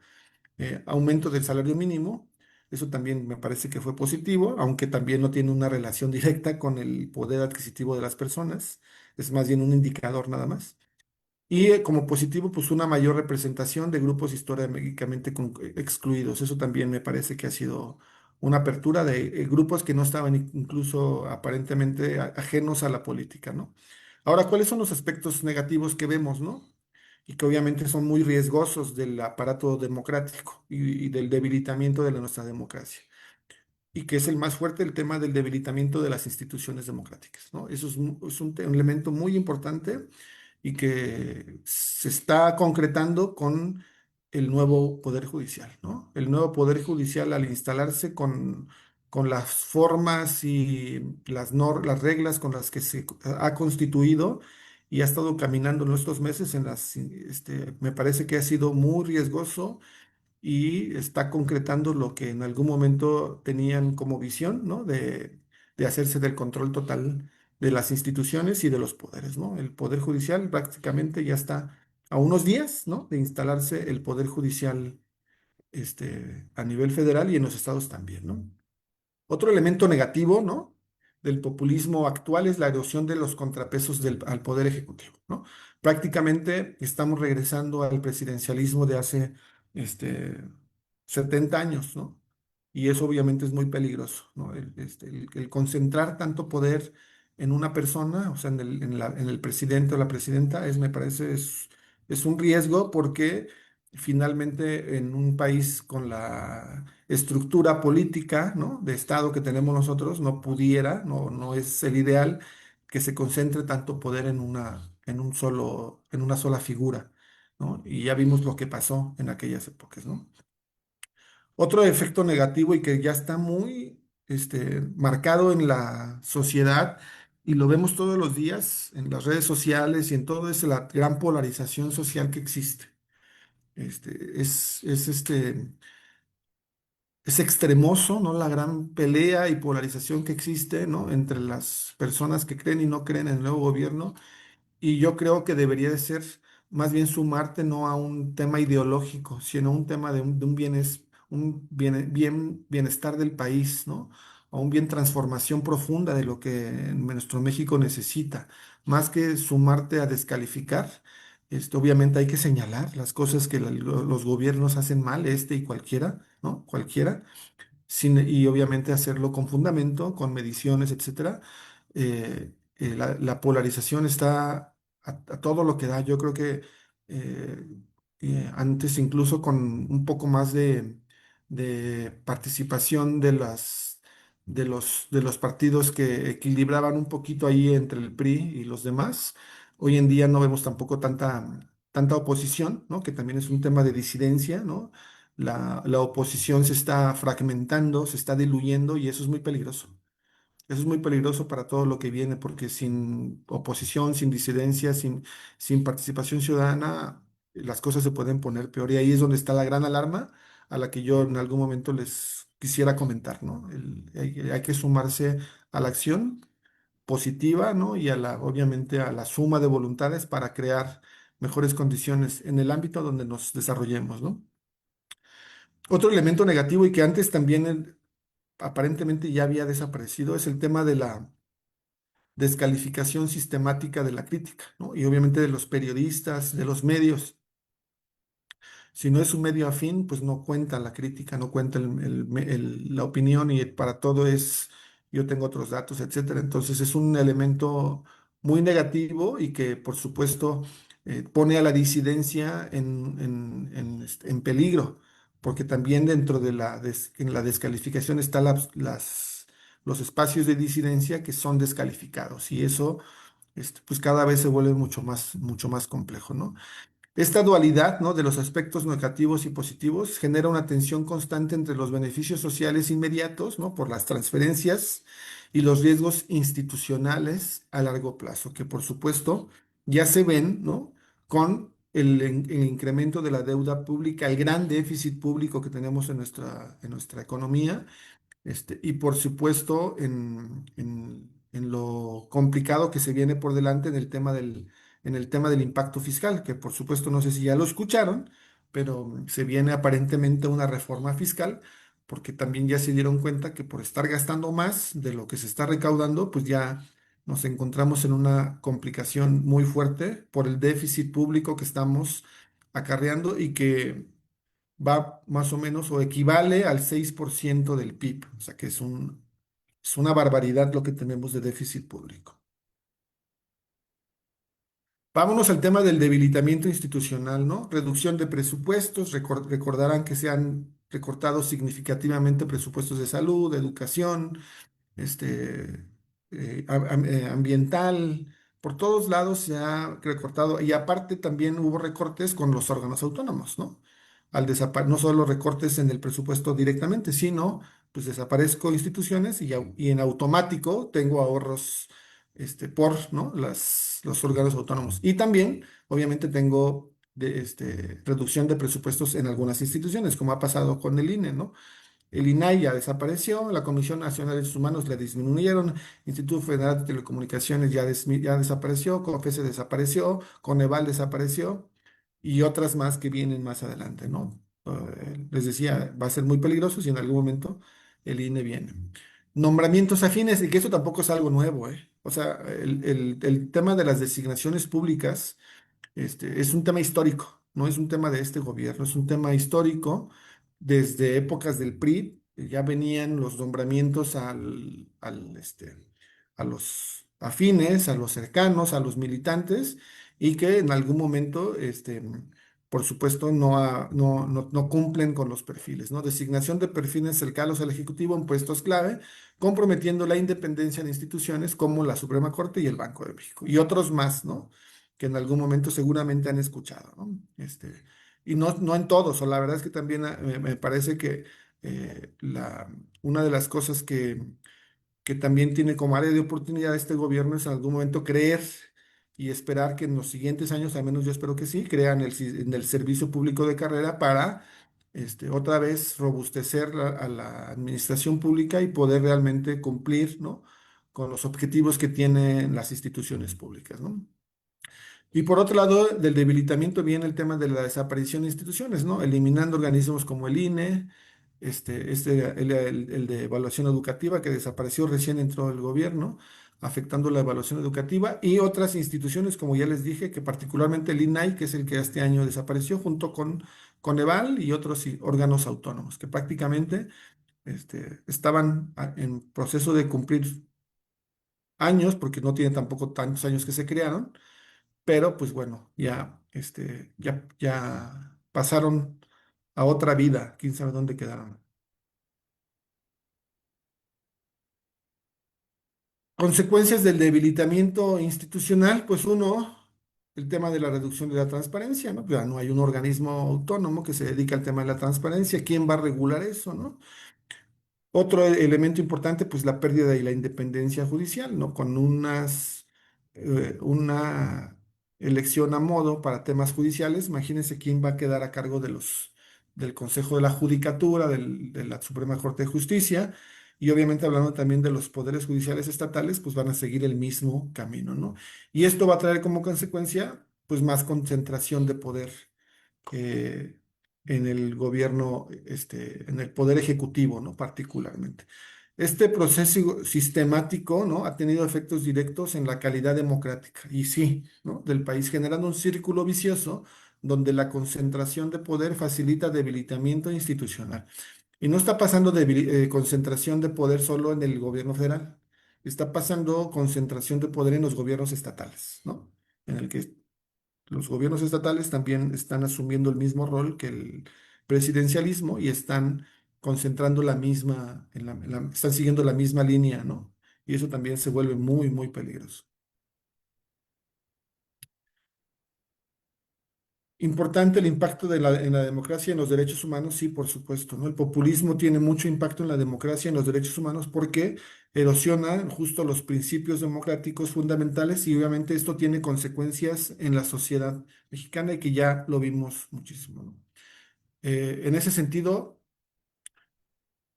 Aumento del salario mínimo, eso también me parece que fue positivo, aunque también no tiene una relación directa con el poder adquisitivo de las personas, es más bien un indicador nada más. Y como positivo, pues una mayor representación de grupos históricamente excluidos. Eso también me parece que ha sido una apertura de grupos que no estaban incluso aparentemente ajenos a la política, ¿no? Ahora, ¿cuáles son los aspectos negativos que vemos, ¿no? Y que obviamente son muy riesgosos del aparato democrático y del debilitamiento de nuestra democracia. Y que es el más fuerte, el tema del debilitamiento de las instituciones democráticas, ¿no? Eso es un elemento muy importante y que se está concretando con el nuevo Poder Judicial, ¿no? El nuevo Poder Judicial al instalarse con las formas y las reglas con las que se ha constituido y ha estado caminando en estos meses me parece que ha sido muy riesgoso y está concretando lo que en algún momento tenían como visión, ¿no? De hacerse del control total de las instituciones y de los poderes, ¿no? El Poder Judicial prácticamente ya está a unos días, ¿no? De instalarse el Poder Judicial, a nivel federal y en los estados también, ¿no? Otro elemento negativo, ¿no? Del populismo actual es la erosión de los contrapesos al poder ejecutivo, ¿no? Prácticamente estamos regresando al presidencialismo de hace este, 70 años, ¿no? Y eso obviamente es muy peligroso, ¿no? El concentrar tanto poder en una persona, o sea, en el presidente o la presidenta, me parece, es un riesgo porque finalmente en un país con la estructura política, ¿no? De Estado que tenemos nosotros, no es el ideal que se concentre tanto poder en una sola figura, ¿no? Y ya vimos lo que pasó en aquellas épocas, ¿no? Otro efecto negativo y que ya está muy, marcado en la sociedad y lo vemos todos los días en las redes sociales y en todo es la gran polarización social que existe. Es extremoso, ¿no? La gran pelea y polarización que existe, ¿no? Entre las personas que creen y no creen en el nuevo gobierno. Y yo creo que debería de ser más bien sumarte no a un tema ideológico, sino a un tema de un bienestar del país, ¿no? A un bien transformación profunda de lo que nuestro México necesita. Más que sumarte a descalificar, obviamente hay que señalar las cosas que los gobiernos hacen mal, y cualquiera, ¿no? Cualquiera y obviamente hacerlo con fundamento, con mediciones, etcétera. La polarización está a todo lo que da. Yo creo que eh, antes incluso con un poco más de participación de los partidos que equilibraban un poquito ahí entre el PRI y los demás, hoy en día no vemos tampoco tanta oposición, ¿no? Que también es un tema de disidencia, ¿no? La oposición se está fragmentando, se está diluyendo y eso es muy peligroso. Eso es muy peligroso para todo lo que viene, porque sin oposición, sin disidencia, sin participación ciudadana, las cosas se pueden poner peor. Y ahí es donde está la gran alarma a la que yo en algún momento les quisiera comentar, ¿no? Hay que sumarse a la acción positiva, ¿no? Y obviamente a la suma de voluntades para crear mejores condiciones en el ámbito donde nos desarrollemos, ¿no? Otro elemento negativo y que antes también aparentemente ya había desaparecido, es el tema de la descalificación sistemática de la crítica, ¿no? Y obviamente de los periodistas, de los medios. Si no es un medio afín, pues no cuenta la crítica, no cuenta la opinión y para todo es, yo tengo otros datos, etcétera. Entonces es un elemento muy negativo y que, por supuesto, pone a la disidencia en peligro, porque también dentro de en la descalificación están los espacios de disidencia que son descalificados y eso, pues cada vez se vuelve mucho más complejo, ¿no? Esta dualidad, ¿no?, de los aspectos negativos y positivos genera una tensión constante entre los beneficios sociales inmediatos, ¿no?, por las transferencias y los riesgos institucionales a largo plazo, que por supuesto ya se ven, ¿no?, con el incremento de la deuda pública, el gran déficit público que tenemos en nuestra economía, y por supuesto, en lo complicado que se viene por delante en el tema del impacto fiscal, que por supuesto no sé si ya lo escucharon, pero se viene aparentemente una reforma fiscal, porque también ya se dieron cuenta que por estar gastando más de lo que se está recaudando, pues ya nos encontramos en una complicación muy fuerte por el déficit público que estamos acarreando y que va más o menos o equivale al 6% del PIB, o sea que es una barbaridad lo que tenemos de déficit público. Vámonos al tema del debilitamiento institucional, ¿no? Reducción de presupuestos, recordarán que se han recortado significativamente presupuestos de salud, de educación, este, ambiental, por todos lados se ha recortado y aparte también hubo recortes con los órganos autónomos, ¿no? No solo recortes en el presupuesto directamente, sino pues desaparezco instituciones y en automático tengo ahorros ¿no?, los órganos autónomos. Y también, obviamente, tengo reducción de presupuestos en algunas instituciones, como ha pasado con el INE, ¿no? El INAI ya desapareció, la Comisión Nacional de Derechos Humanos la disminuyeron, Instituto Federal de Telecomunicaciones ya desapareció, COFESE desapareció, Coneval desapareció y otras más que vienen más adelante, ¿no? Les decía, va a ser muy peligroso si en algún momento el INE viene. Nombramientos afines, y que eso tampoco es algo nuevo, ¿eh? O sea, el tema de las designaciones públicas es un tema histórico, no es un tema de este gobierno, es un tema histórico. Desde épocas del PRI ya venían los nombramientos a los afines, a los cercanos, a los militantes, y que en algún momento, por supuesto, no cumplen con los perfiles, ¿no? Designación de perfiles cercanos al Ejecutivo en puestos clave, comprometiendo la independencia de instituciones como la Suprema Corte y el Banco de México, y otros más, ¿no?, que en algún momento seguramente han escuchado, ¿no? Y no en todos, o la verdad es que también me parece que una de las cosas que también tiene como área de oportunidad este gobierno es en algún momento creer y esperar que en los siguientes años, al menos yo espero que sí, crean en el servicio público de carrera para otra vez robustecer a la administración pública y poder realmente cumplir, ¿no?, con los objetivos que tienen las instituciones públicas, ¿no? Y por otro lado, del debilitamiento viene el tema de la desaparición de instituciones, ¿no? Eliminando organismos como el INE, el de evaluación educativa que desapareció recién entró el gobierno, afectando la evaluación educativa y otras instituciones, como ya les dije, que particularmente el INAI, que es el que este año desapareció, junto con Coneval y otros órganos autónomos, que prácticamente estaban en proceso de cumplir años, porque no tienen tampoco tantos años que se crearon, pero pues bueno, ya pasaron a otra vida, quién sabe dónde quedaron. Consecuencias del debilitamiento institucional, pues uno, el tema de la reducción de la transparencia, ¿no? Ya no hay un organismo autónomo que se dedique al tema de la transparencia, ¿quién va a regular eso, no? Otro elemento importante, pues la pérdida de la independencia judicial, ¿no? Con una elección a modo para temas judiciales, imagínense quién va a quedar a cargo del Consejo de la Judicatura, de la Suprema Corte de Justicia, y obviamente hablando también de los poderes judiciales estatales, pues van a seguir el mismo camino, ¿no? Y esto va a traer como consecuencia, pues más concentración de poder, eh, en el gobierno, en el poder ejecutivo, ¿no? Particularmente. Este proceso sistemático, ¿no? Ha tenido efectos directos en la calidad democrática, y sí, ¿no? Del país, generando un círculo vicioso donde la concentración de poder facilita debilitamiento institucional. Y no está pasando de concentración de poder solo en el gobierno federal, está pasando concentración de poder en los gobiernos estatales, ¿no? En el que los gobiernos estatales también están asumiendo el mismo rol que el presidencialismo y están concentrando la misma, están siguiendo la misma línea, ¿no? Y eso también se vuelve muy, muy peligroso. Importante el impacto en la democracia y en los derechos humanos, sí, por supuesto, ¿no? El populismo tiene mucho impacto en la democracia y en los derechos humanos porque erosiona justo los principios democráticos fundamentales y obviamente esto tiene consecuencias en la sociedad mexicana y que ya lo vimos muchísimo, ¿no? En ese sentido,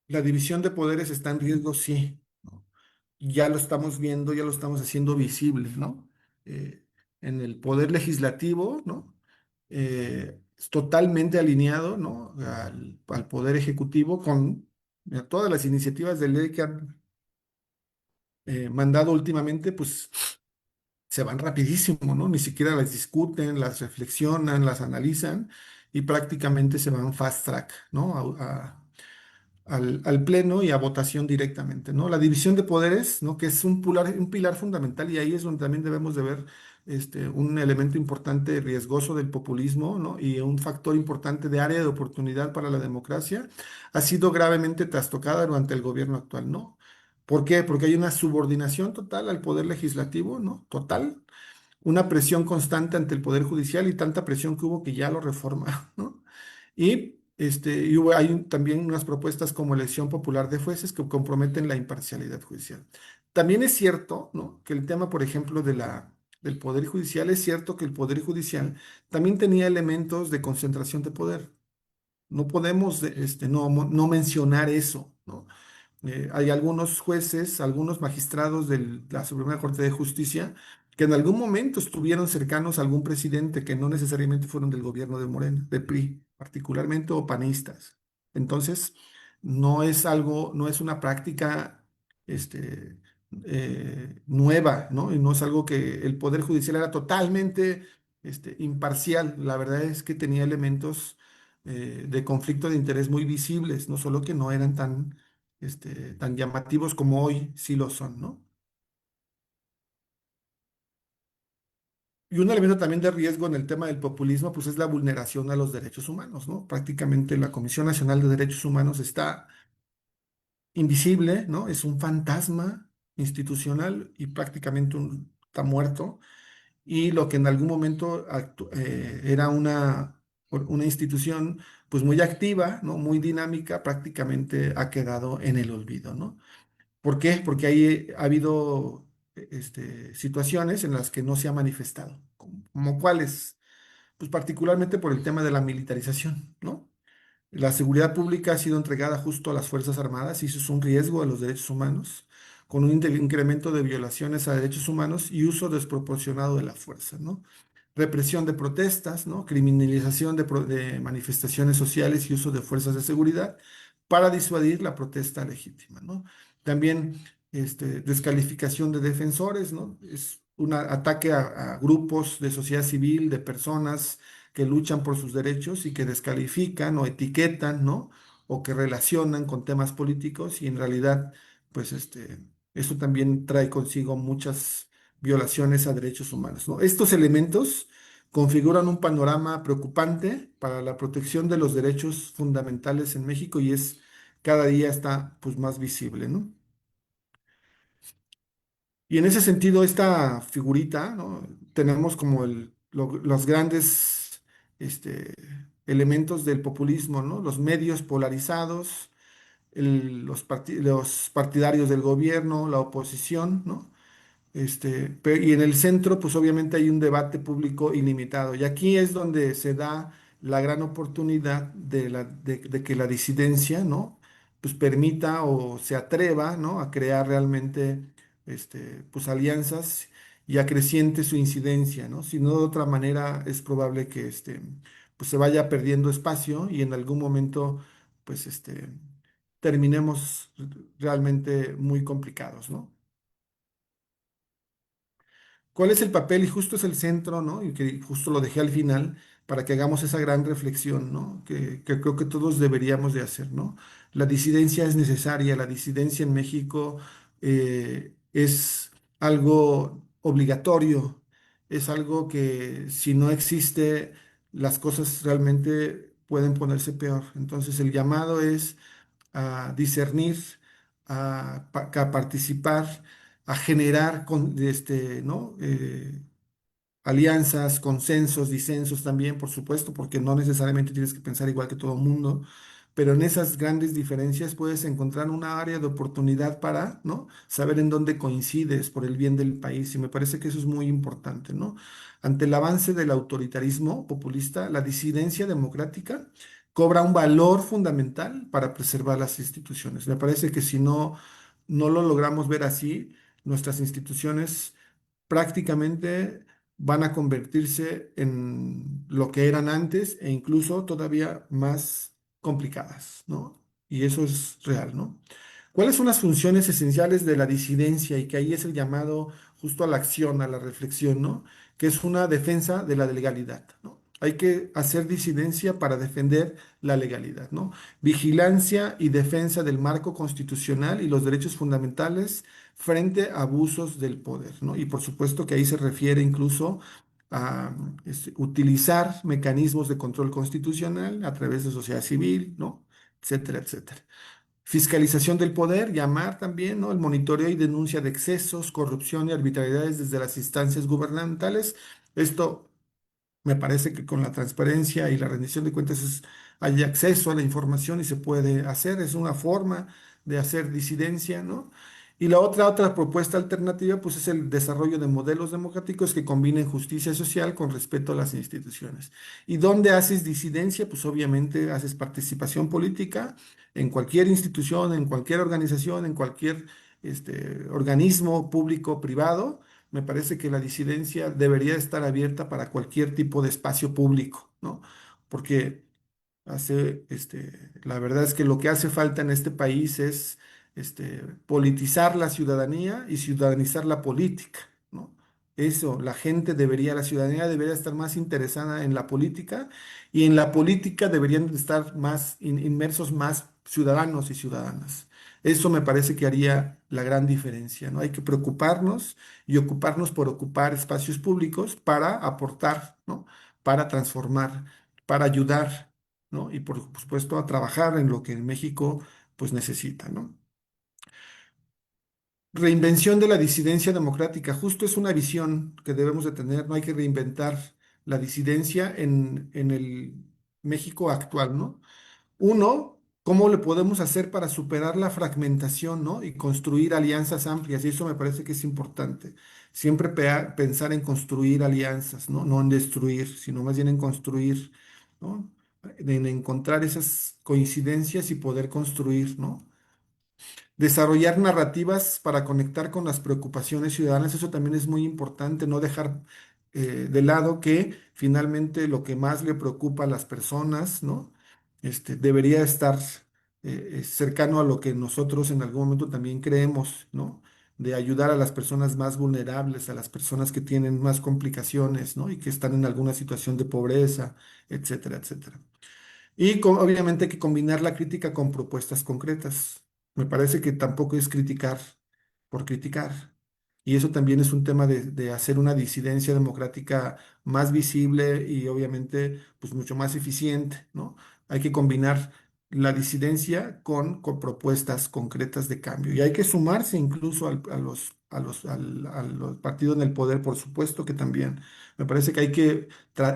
la división de poderes está en riesgo, sí, ¿no? Ya lo estamos viendo, ya lo estamos haciendo visible, ¿no? Eh, en el poder legislativo, ¿no? Es totalmente alineado, ¿no? Al poder ejecutivo con todas las iniciativas de ley que han mandado últimamente, pues se van rapidísimo, ¿no? Ni siquiera las discuten, las reflexionan, las analizan y prácticamente se van fast track, ¿no? Al pleno y a votación directamente, ¿no? La división de poderes, ¿no? Que es un pilar fundamental y ahí es donde también debemos de ver un elemento importante riesgoso del populismo, ¿no? Y un factor importante de área de oportunidad para la democracia, ha sido gravemente trastocada durante el gobierno actual, ¿no? ¿Por qué? Porque hay una subordinación total al poder legislativo, ¿no? Total, una presión constante ante el Poder Judicial y tanta presión que hubo que ya lo reforma, ¿no? Hay también unas propuestas como elección popular de jueces que comprometen la imparcialidad judicial. También es cierto, ¿no? Que el tema, por ejemplo, del Poder Judicial, es cierto que el Poder Judicial también tenía elementos de concentración de poder. No podemos no mencionar eso, ¿no? Hay algunos jueces, algunos magistrados de la Suprema Corte de Justicia que en algún momento estuvieron cercanos a algún presidente que no necesariamente fueron del gobierno de Morena, de PRI, particularmente o panistas. Entonces, no es una práctica este, nueva, ¿no? Y no es algo que el Poder Judicial era totalmente imparcial. La verdad es que tenía elementos de conflicto de interés muy visibles, no solo que no eran tan llamativos como hoy sí lo son, ¿no? Y un elemento también de riesgo en el tema del populismo, pues es la vulneración a los derechos humanos, ¿no? Prácticamente la Comisión Nacional de Derechos Humanos está invisible, ¿no? Es un fantasma institucional y prácticamente está muerto. Y lo que en algún momento era una institución pues muy activa, ¿no? Muy dinámica, prácticamente ha quedado en el olvido, ¿no? ¿Por qué? Porque ahí ha habido situaciones en las que no se ha manifestado. ¿Como cuáles? Pues particularmente por el tema de la militarización, ¿no? La seguridad pública ha sido entregada justo a las Fuerzas Armadas y eso es un riesgo a los derechos humanos, con un incremento de violaciones a derechos humanos y uso desproporcionado de la fuerza, ¿no? Represión de protestas, ¿no? Criminalización de manifestaciones sociales y uso de fuerzas de seguridad para disuadir la protesta legítima, ¿no? También descalificación de defensores, ¿no? Es un ataque a grupos de sociedad civil, de personas que luchan por sus derechos y que descalifican o etiquetan, ¿no? O que relacionan con temas políticos y en realidad, pues eso también trae consigo muchas violaciones a derechos humanos, ¿no? Estos elementos configuran un panorama preocupante para la protección de los derechos fundamentales en México y es cada día está pues más visible, ¿no? Y en ese sentido, esta figurita, ¿no? Tenemos como los grandes este, elementos del populismo, ¿no? Los medios polarizados, los partidarios del gobierno, la oposición, ¿no? Y en el centro, pues obviamente hay un debate público ilimitado. Y aquí es donde se da la gran oportunidad de que la disidencia, ¿no? Pues permita o se atreva, ¿no? A crear realmente, pues alianzas y acreciente su incidencia, ¿no? Si no, de otra manera, es probable que, pues se vaya perdiendo espacio y en algún momento pues terminemos realmente muy complicados, ¿no? ¿Cuál es el papel? Y justo es el centro, ¿no? Y que justo lo dejé al final para que hagamos esa gran reflexión, ¿no? Que creo que todos deberíamos de hacer, ¿no? La disidencia es necesaria, la disidencia en México es algo obligatorio, es algo que si no existe, las cosas realmente pueden ponerse peor. Entonces el llamado es a discernir, a participar, a generar ¿no? Alianzas, consensos, disensos también, por supuesto, porque no necesariamente tienes que pensar igual que todo el mundo, pero en esas grandes diferencias puedes encontrar una área de oportunidad para, ¿no? Saber en dónde coincides por el bien del país, y me parece que eso es muy importante, ¿no? Ante el avance del autoritarismo populista, la disidencia democrática cobra un valor fundamental para preservar las instituciones. Me parece que si no lo logramos ver así, nuestras instituciones prácticamente van a convertirse en lo que eran antes e incluso todavía más complicadas, ¿no? Y eso es real, ¿no? ¿Cuáles son las funciones esenciales de la disidencia? Y que ahí es el llamado justo a la acción, a la reflexión, ¿no? Que es una defensa de la legalidad, ¿no? Hay que hacer disidencia para defender la legalidad, ¿no? Vigilancia y defensa del marco constitucional y los derechos fundamentales frente a abusos del poder, ¿no? Y por supuesto que ahí se refiere incluso a utilizar mecanismos de control constitucional a través de sociedad civil, ¿no? Etcétera, etcétera. Fiscalización del poder, llamar también, ¿no? El monitoreo y denuncia de excesos, corrupción y arbitrariedades desde las instancias gubernamentales. Esto me parece que con la transparencia y la rendición de cuentas hay acceso a la información y se puede hacer, es una forma de hacer disidencia, ¿no? Y la otra propuesta alternativa, pues es el desarrollo de modelos democráticos que combinen justicia social con respeto a las instituciones. ¿Y dónde haces disidencia? Pues obviamente haces participación política en cualquier institución, en cualquier organización, en cualquier organismo público, privado. Me parece que la disidencia debería estar abierta para cualquier tipo de espacio público, ¿no? Porque la verdad es que lo que hace falta en este país es politizar la ciudadanía y ciudadanizar la política, ¿no? Eso, la ciudadanía debería estar más interesada en la política y en la política deberían de estar más inmersos más ciudadanos y ciudadanas. Eso me parece que haría la gran diferencia, ¿no? Hay que preocuparnos y ocuparnos por ocupar espacios públicos para aportar, ¿no? Para transformar, para ayudar, ¿no? Y por supuesto a trabajar en lo que México pues necesita, ¿no? Reinvención de la disidencia democrática, justo es una visión que debemos de tener, no hay que reinventar la disidencia en el México actual, ¿no? Uno, ¿cómo le podemos hacer para superar la fragmentación, ¿no? Y construir alianzas amplias? Y eso me parece que es importante. Siempre pensar en construir alianzas, ¿no? No en destruir, sino más bien en construir, ¿no? En encontrar esas coincidencias y poder construir, ¿no? Desarrollar narrativas para conectar con las preocupaciones ciudadanas, eso también es muy importante, no dejar de lado que finalmente lo que más le preocupa a las personas, ¿no? Debería estar cercano a lo que nosotros en algún momento también creemos, ¿no? De ayudar a las personas más vulnerables, a las personas que tienen más complicaciones, ¿no? Y que están en alguna situación de pobreza, etcétera, etcétera. Y obviamente hay que combinar la crítica con propuestas concretas. Me parece que tampoco es criticar por criticar. Y eso también es un tema de hacer una disidencia democrática más visible y obviamente pues mucho más eficiente, ¿no? Hay que combinar la disidencia con propuestas concretas de cambio. Y hay que sumarse incluso a los partidos en el poder, por supuesto que también. Me parece que hay que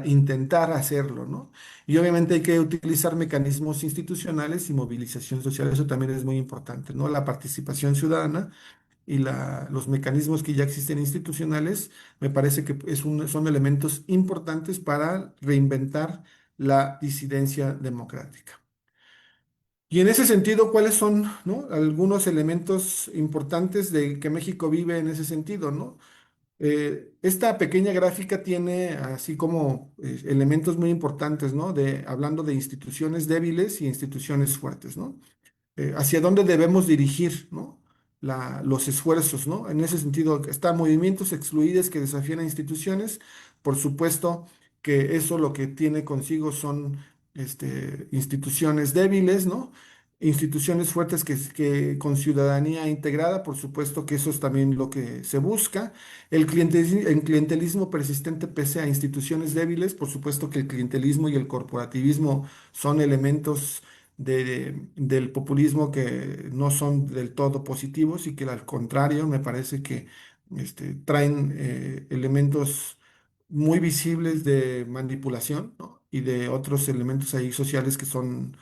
intentar hacerlo, ¿no? Y obviamente hay que utilizar mecanismos institucionales y movilización social, eso también es muy importante, ¿no? La participación ciudadana y los mecanismos que ya existen institucionales, me parece que son elementos importantes para reinventar la disidencia democrática. Y en ese sentido, ¿cuáles son, ¿no? Algunos elementos importantes de que México vive en ese sentido, ¿no? Esta pequeña gráfica tiene así como elementos muy importantes, ¿no? Hablando de instituciones débiles y instituciones fuertes, ¿no? Hacia dónde debemos dirigir, ¿no? Los esfuerzos, ¿no? En ese sentido, están movimientos excluidos que desafían a instituciones. Por supuesto que eso lo que tiene consigo son instituciones débiles, ¿no? Instituciones fuertes con ciudadanía integrada, por supuesto que eso es también lo que se busca. El clientelismo persistente pese a instituciones débiles, por supuesto que el clientelismo y el corporativismo son elementos del populismo que no son del todo positivos y que al contrario me parece que traen elementos muy visibles de manipulación, ¿no? Y de otros elementos ahí sociales que son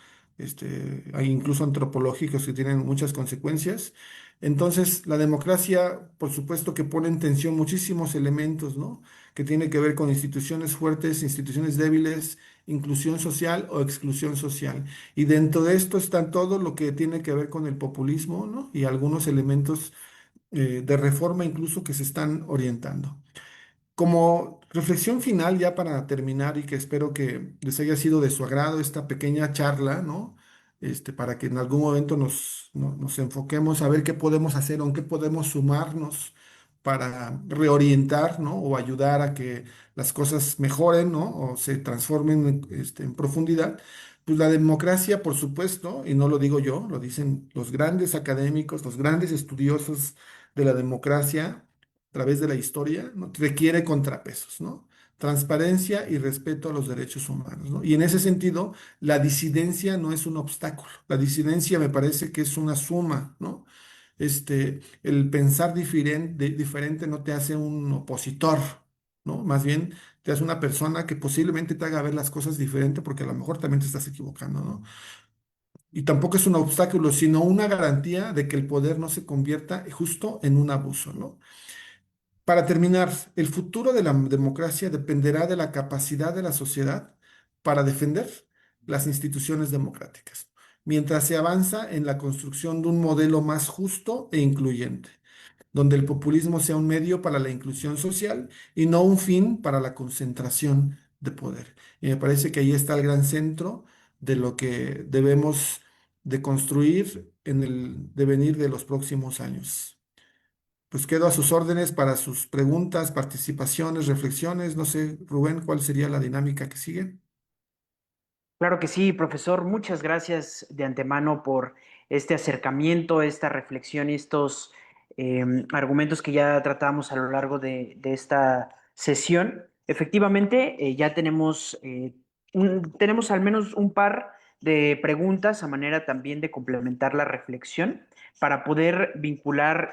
hay incluso antropológicos que tienen muchas consecuencias. Entonces, la democracia, por supuesto que pone en tensión muchísimos elementos, ¿no? Que tiene que ver con instituciones fuertes, instituciones débiles, inclusión social o exclusión social. Y dentro de esto está todo lo que tiene que ver con el populismo, ¿no? Y algunos elementos de reforma incluso que se están orientando. Como reflexión final, ya para terminar, y que espero que les haya sido de su agrado esta pequeña charla, ¿no? Para que en algún momento nos enfoquemos a ver qué podemos hacer o en qué podemos sumarnos para reorientar, ¿no? O ayudar a que las cosas mejoren, ¿no? O se transformen en profundidad. Pues la democracia, por supuesto, y no lo digo yo, lo dicen los grandes académicos, los grandes estudiosos de la democracia a través de la historia, ¿no? Requiere contrapesos, ¿no? Transparencia y respeto a los derechos humanos, ¿no? Y en ese sentido, la disidencia no es un obstáculo. La disidencia me parece que es una suma, ¿no? El pensar diferente no te hace un opositor, ¿no? Más bien te hace una persona que posiblemente te haga ver las cosas diferente porque a lo mejor también te estás equivocando, ¿no? Y tampoco es un obstáculo, sino una garantía de que el poder no se convierta justo en un abuso, ¿no? Para terminar, el futuro de la democracia dependerá de la capacidad de la sociedad para defender las instituciones democráticas, mientras se avanza en la construcción de un modelo más justo e incluyente, donde el populismo sea un medio para la inclusión social y no un fin para la concentración de poder. Y me parece que ahí está el gran centro de lo que debemos de construir en el devenir de los próximos años. Pues quedo a sus órdenes para sus preguntas, participaciones, reflexiones. No sé, Rubén, ¿cuál sería la dinámica que sigue? Claro que sí, profesor. Muchas gracias de antemano por este acercamiento, esta reflexión y estos argumentos que ya tratamos a lo largo de esta sesión. Efectivamente, ya tenemos, tenemos al menos un par de preguntas a manera también de complementar la reflexión para poder vincular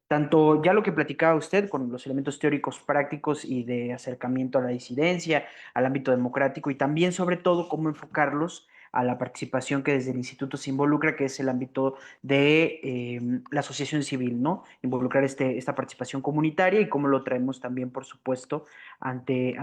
tanto ya lo que platicaba usted con los elementos teóricos prácticos y de acercamiento a la disidencia al ámbito democrático y también, sobre todo, cómo enfocarlos a la participación que desde el instituto se involucra, que es el ámbito de la asociación civil, ¿no? Involucrar esta participación comunitaria y cómo lo traemos también, por supuesto, ante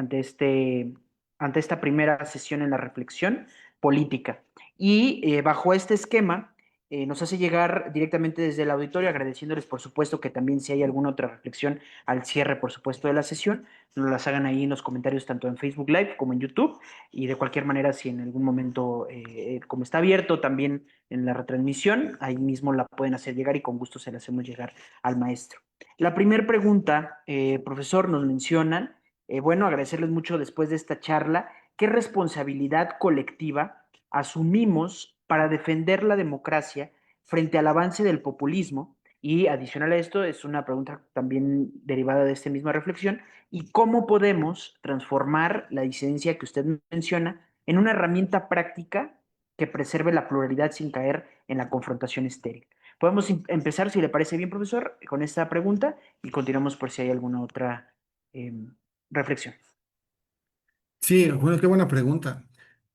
esta primera sesión en la reflexión política. Y bajo este esquema, nos hace llegar directamente desde el auditorio, agradeciéndoles, por supuesto, que también si hay alguna otra reflexión al cierre, por supuesto, de la sesión, nos las hagan ahí en los comentarios, tanto en Facebook Live como en YouTube. Y de cualquier manera, si en algún momento, como está abierto también en la retransmisión, ahí mismo la pueden hacer llegar y con gusto se la hacemos llegar al maestro. La primera pregunta, profesor, nos mencionan, bueno, agradecerles mucho después de esta charla, ¿qué responsabilidad colectiva asumimos para defender la democracia frente al avance del populismo? Y adicional a esto, es una pregunta también derivada de esta misma reflexión, ¿y cómo podemos transformar la disidencia que usted menciona en una herramienta práctica que preserve la pluralidad sin caer en la confrontación estéril? Podemos empezar, si le parece bien, profesor, con esta pregunta y continuamos por si hay alguna otra eh, reflexión. Sí, bueno, qué buena pregunta.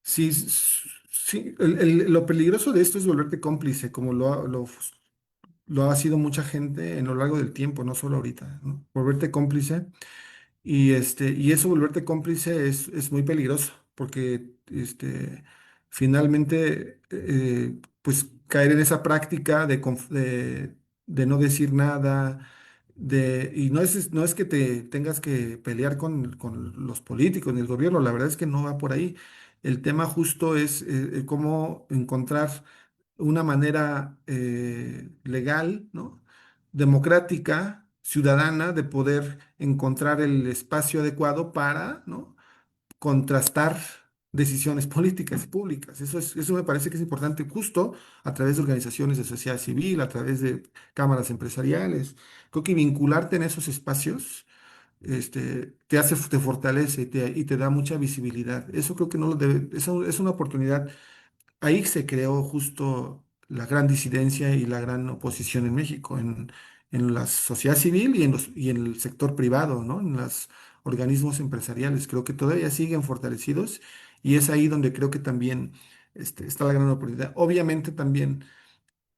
Sí, sí, lo peligroso de esto es volverte cómplice, como lo ha sido mucha gente en lo largo del tiempo, no solo ahorita, ¿no? Volverte cómplice. Y eso, volverte cómplice, es muy peligroso, porque finalmente, pues caer en esa práctica de no decir nada, y no es que te tengas que pelear con los políticos ni el gobierno, la verdad es que no va por ahí. El tema justo es cómo encontrar una manera legal, ¿no? Democrática, ciudadana, de poder encontrar el espacio adecuado para, ¿no? Contrastar decisiones políticas y públicas. Eso me parece que es importante justo a través de organizaciones de sociedad civil, a través de cámaras empresariales. Creo que vincularte en esos espacios te hace, te fortalece y te da mucha visibilidad. Eso creo que no lo debe, eso es una oportunidad. Ahí se creó justo la gran disidencia y la gran oposición en México, en la sociedad civil y en el sector privado, ¿no? En los organismos empresariales. Creo que todavía siguen fortalecidos y es ahí donde creo que también está la gran oportunidad. Obviamente también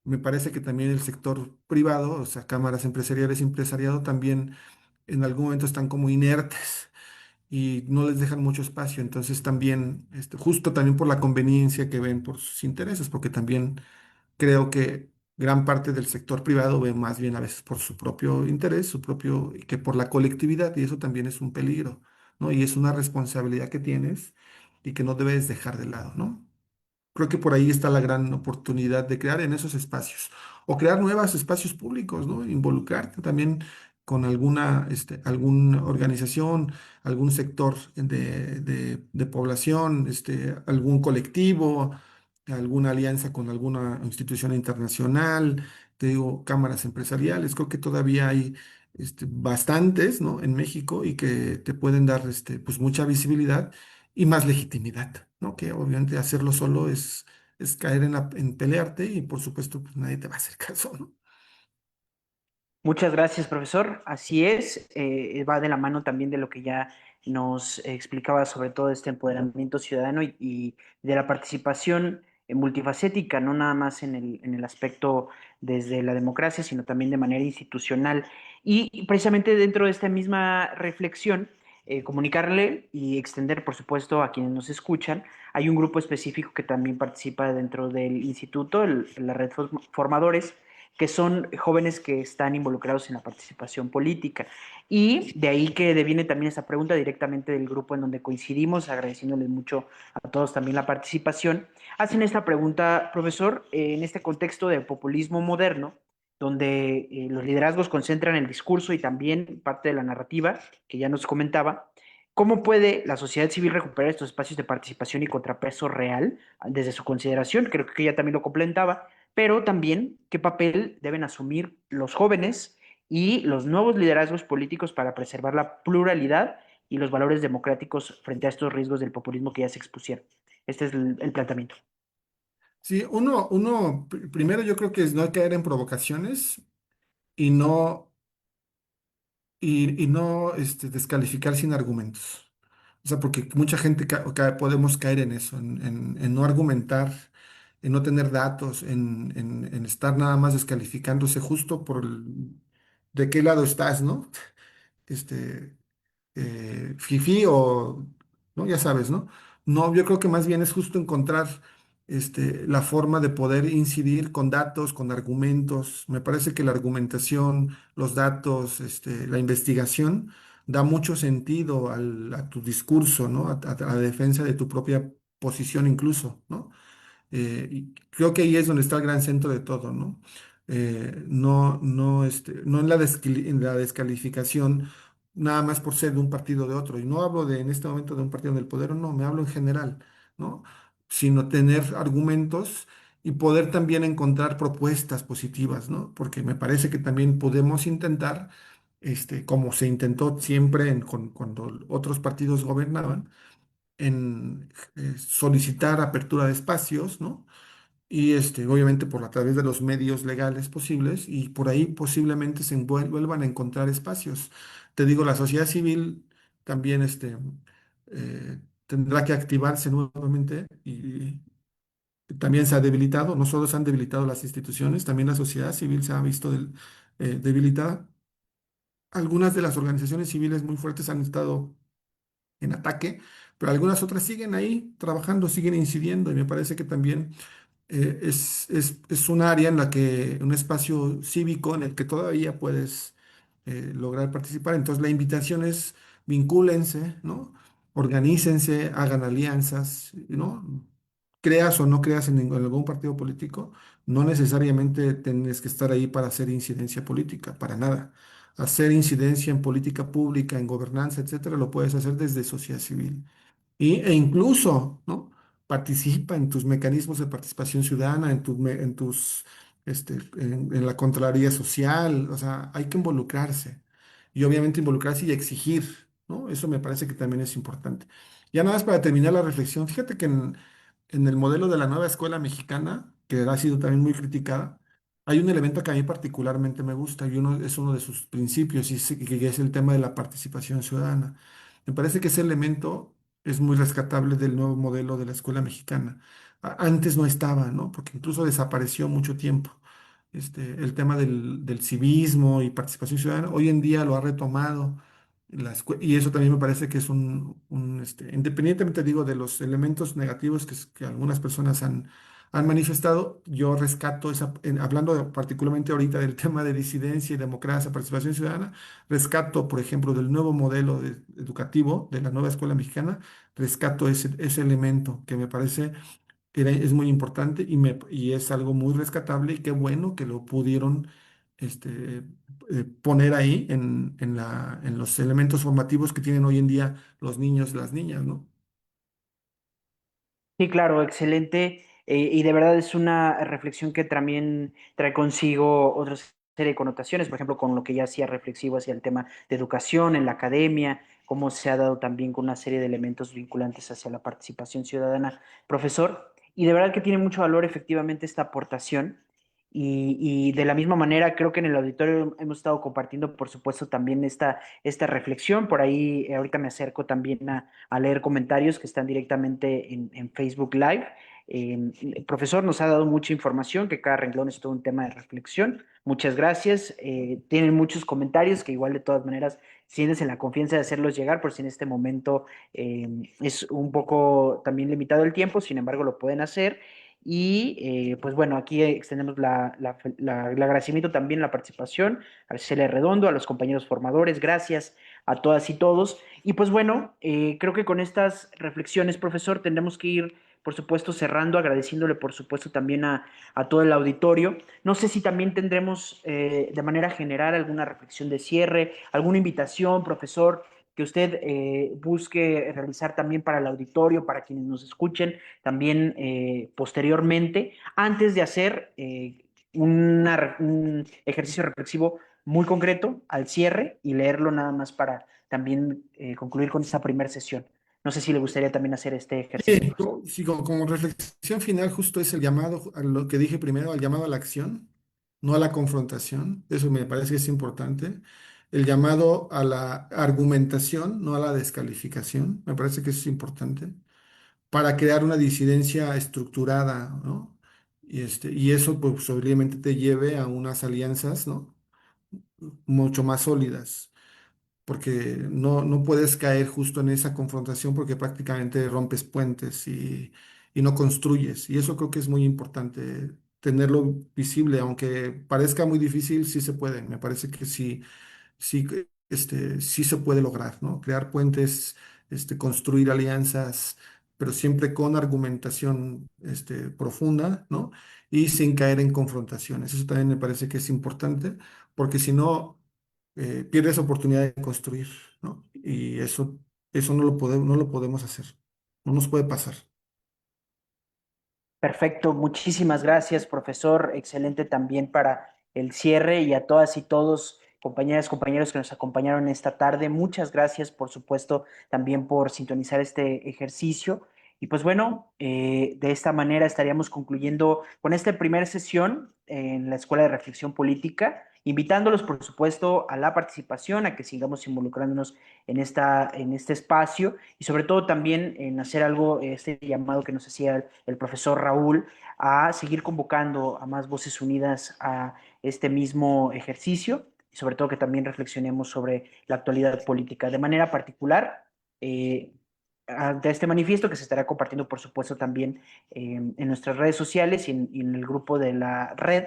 me parece que también el sector privado, o sea, cámaras empresariales, empresariado, también en algún momento están como inertes y no les dejan mucho espacio. Entonces también, justo también por la conveniencia que ven por sus intereses, porque también creo que gran parte del sector privado ve más bien a veces por su propio interés, que por la colectividad, y eso también es un peligro, ¿no? Y es una responsabilidad que tienes y que no debes dejar de lado, ¿no? Creo que por ahí está la gran oportunidad de crear en esos espacios o crear nuevos espacios públicos, ¿no? Involucrarte también con alguna organización, algún sector de población, algún colectivo, alguna alianza con alguna institución internacional, te digo, cámaras empresariales. Creo que todavía hay bastantes, ¿no? En México y que te pueden dar pues mucha visibilidad y más legitimidad, ¿no? Que obviamente hacerlo solo es caer en pelearte y por supuesto pues nadie te va a hacer caso, ¿no? Muchas gracias, profesor. Así es, va de la mano también de lo que ya nos explicaba sobre todo este empoderamiento ciudadano y de la participación multifacética, no nada más en el aspecto desde la democracia, sino también de manera institucional. Y precisamente dentro de esta misma reflexión, comunicarle y extender, por supuesto, a quienes nos escuchan, hay un grupo específico que también participa dentro del instituto, la red Formadores, que son jóvenes que están involucrados en la participación política. Y de ahí que deviene también esa pregunta directamente del grupo en donde coincidimos, agradeciéndoles mucho a todos también la participación. Hacen esta pregunta, profesor, en este contexto de populismo moderno, donde los liderazgos concentran el discurso y también parte de la narrativa que ya nos comentaba. ¿Cómo puede la sociedad civil recuperar estos espacios de participación y contrapeso real desde su consideración? Creo que ella también lo complementaba, pero también qué papel deben asumir los jóvenes y los nuevos liderazgos políticos para preservar la pluralidad y los valores democráticos frente a estos riesgos del populismo que ya se expusieron. Este es el planteamiento. Sí, primero yo creo que es no caer en provocaciones y no, y no descalificar sin argumentos. O sea, porque mucha gente podemos caer en eso, en no argumentar, en no tener datos, en estar nada más descalificándose justo de qué lado estás, ¿no? Este, fifí o, ¿no? Ya sabes, ¿no? No, yo creo que más bien es justo encontrar la forma de poder incidir con datos, con argumentos. Me parece que la argumentación, los datos, la investigación da mucho sentido a tu discurso, ¿no? A la defensa de tu propia posición incluso, ¿no? Y creo que ahí es donde está el gran centro de todo, ¿no? No en en la descalificación, nada más por ser de un partido o de otro. Y no hablo en este momento de un partido en el poder o no, me hablo en general, ¿no? Sino tener argumentos y poder también encontrar propuestas positivas, ¿no? Porque me parece que también podemos intentar, como se intentó siempre cuando otros partidos gobernaban, en solicitar apertura de espacios, ¿no? Y obviamente a través de los medios legales posibles y por ahí posiblemente vuelvan a encontrar espacios. Te digo, la sociedad civil también tendrá que activarse nuevamente y también se ha debilitado, no solo se han debilitado las instituciones, también la sociedad civil se ha visto debilitada. Algunas de las organizaciones civiles muy fuertes han estado en ataque, pero algunas otras siguen ahí trabajando, siguen incidiendo y me parece que también es un área en la que, un espacio cívico en el que todavía puedes lograr participar. Entonces la invitación es vincúlense, ¿no? Organícense, hagan alianzas, ¿no? Creas o no creas en algún partido político, no necesariamente tienes que estar ahí para hacer incidencia política, para nada. Hacer incidencia en política pública, en gobernanza, etcétera, lo puedes hacer desde sociedad civil. E incluso, ¿no? Participa en tus mecanismos de participación ciudadana, en tus, en la Contraloría Social, o sea, hay que involucrarse. Y obviamente involucrarse y exigir, ¿no? Eso me parece que también es importante. Ya nada más para terminar la reflexión, fíjate que en el modelo de la nueva escuela mexicana, que ha sido también muy criticada, hay un elemento que a mí particularmente me gusta y uno, es uno de sus principios, que es el tema de la participación ciudadana. Me parece que ese elemento es muy rescatable del nuevo modelo de la escuela mexicana. Antes no estaba, ¿no? Porque incluso desapareció mucho tiempo. El tema del civismo y participación ciudadana, hoy en día lo ha retomado. Y eso también me parece que es independientemente, digo, de los elementos negativos que algunas personas han manifestado, yo rescato hablando particularmente ahorita del tema de disidencia y democracia, participación ciudadana, rescato, por ejemplo, del nuevo modelo educativo de la nueva escuela mexicana, rescato ese elemento que me parece es muy importante y es algo muy rescatable y qué bueno que lo pudieron este, poner ahí en los elementos formativos que tienen hoy en día los niños y las niñas, ¿no? Sí, claro, excelente. Y de verdad es una reflexión que también trae consigo otra serie de connotaciones, por ejemplo, con lo que ya hacía reflexivo hacia el tema de educación en la academia, cómo se ha dado también con una serie de elementos vinculantes hacia la participación ciudadana, profesor. Y de verdad que tiene mucho valor efectivamente esta aportación. Y de la misma manera, creo que en el auditorio hemos estado compartiendo, por supuesto, también esta reflexión. Por ahí, ahorita me acerco también a leer comentarios que están directamente en Facebook Live. El profesor nos ha dado mucha información, que cada renglón es todo un tema de reflexión. Muchas gracias. Tienen muchos comentarios que igual de todas maneras siéntense en la confianza de hacerlos llegar, por si en este momento es un poco también limitado el tiempo, sin embargo lo pueden hacer. Y pues bueno, aquí extendemos el agradecimiento también a la participación, a Celia Redondo, a los compañeros formadores, gracias a todas y todos. Y pues bueno, creo que con estas reflexiones, profesor, tendremos que ir, por supuesto, cerrando, agradeciéndole, por supuesto, también a todo el auditorio. No sé si también tendremos de manera general alguna reflexión de cierre, alguna invitación, profesor, que usted busque realizar también para el auditorio, para quienes nos escuchen, también posteriormente, antes de hacer un ejercicio reflexivo muy concreto al cierre y leerlo nada más para también concluir con esta primera sesión. No sé si le gustaría también hacer este ejercicio, profesor. Sí, como reflexión final, justo es el llamado a lo que dije primero, al llamado a la acción, no a la confrontación. Eso me parece que es importante. El llamado a la argumentación, no a la descalificación. Me parece que eso es importante para crear una disidencia estructurada, ¿no? Y eso pues posiblemente te lleve a unas alianzas, ¿no? Mucho más sólidas, porque no puedes caer justo en esa confrontación porque prácticamente rompes puentes y no construyes. Y eso creo que es muy importante, tenerlo visible, aunque parezca muy difícil, sí se puede. Me parece que sí, sí, sí se puede lograr, ¿no? Crear puentes, construir alianzas, pero siempre con argumentación, profunda, ¿no? Y sin caer en confrontaciones. Eso también me parece que es importante, porque si no, pierdes oportunidad de construir, ¿no? Y eso no lo podemos hacer. No nos puede pasar. Perfecto, muchísimas gracias, profesor. Excelente también para el cierre y a todas y todos, compañeras, compañeros que nos acompañaron esta tarde. Muchas gracias, por supuesto, también por sintonizar este ejercicio. Y pues bueno, de esta manera estaríamos concluyendo con esta primera sesión en la Escuela de Reflexión Política, invitándolos, por supuesto, a la participación, a que sigamos involucrándonos en este espacio y sobre todo también en hacer algo, este llamado que nos hacía el profesor Raúl, a seguir convocando a más voces unidas a este mismo ejercicio y sobre todo que también reflexionemos sobre la actualidad política. De manera particular, ante este manifiesto que se estará compartiendo, por supuesto, también en nuestras redes sociales y en el grupo de la red,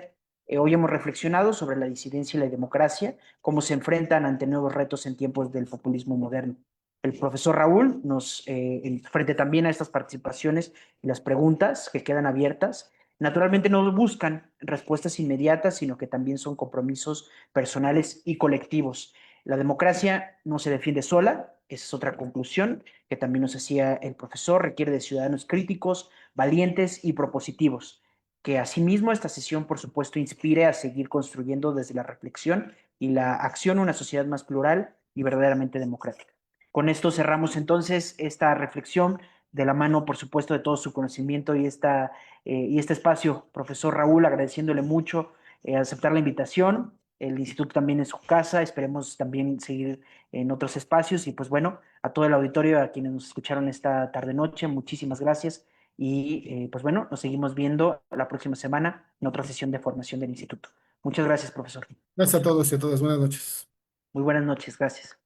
Hoy hemos reflexionado sobre la disidencia y la democracia, cómo se enfrentan ante nuevos retos en tiempos del populismo moderno. El profesor Raúl nos, frente también a estas participaciones y las preguntas que quedan abiertas, naturalmente no buscan respuestas inmediatas, sino que también son compromisos personales y colectivos. La democracia no se defiende sola, esa es otra conclusión que también nos hacía el profesor, requiere de ciudadanos críticos, valientes y propositivos. Que asimismo esta sesión, por supuesto, inspire a seguir construyendo desde la reflexión y la acción una sociedad más plural y verdaderamente democrática. Con esto cerramos entonces esta reflexión de la mano, por supuesto, de todo su conocimiento y este espacio, profesor Raúl, agradeciéndole mucho aceptar la invitación. El instituto también es su casa, esperemos también seguir en otros espacios y pues bueno, a todo el auditorio, a quienes nos escucharon esta tarde-noche, muchísimas gracias y pues bueno, nos seguimos viendo la próxima semana en otra sesión de formación del instituto. Muchas gracias, profesor. Gracias a todos y a todas. Buenas noches. Muy buenas noches, gracias.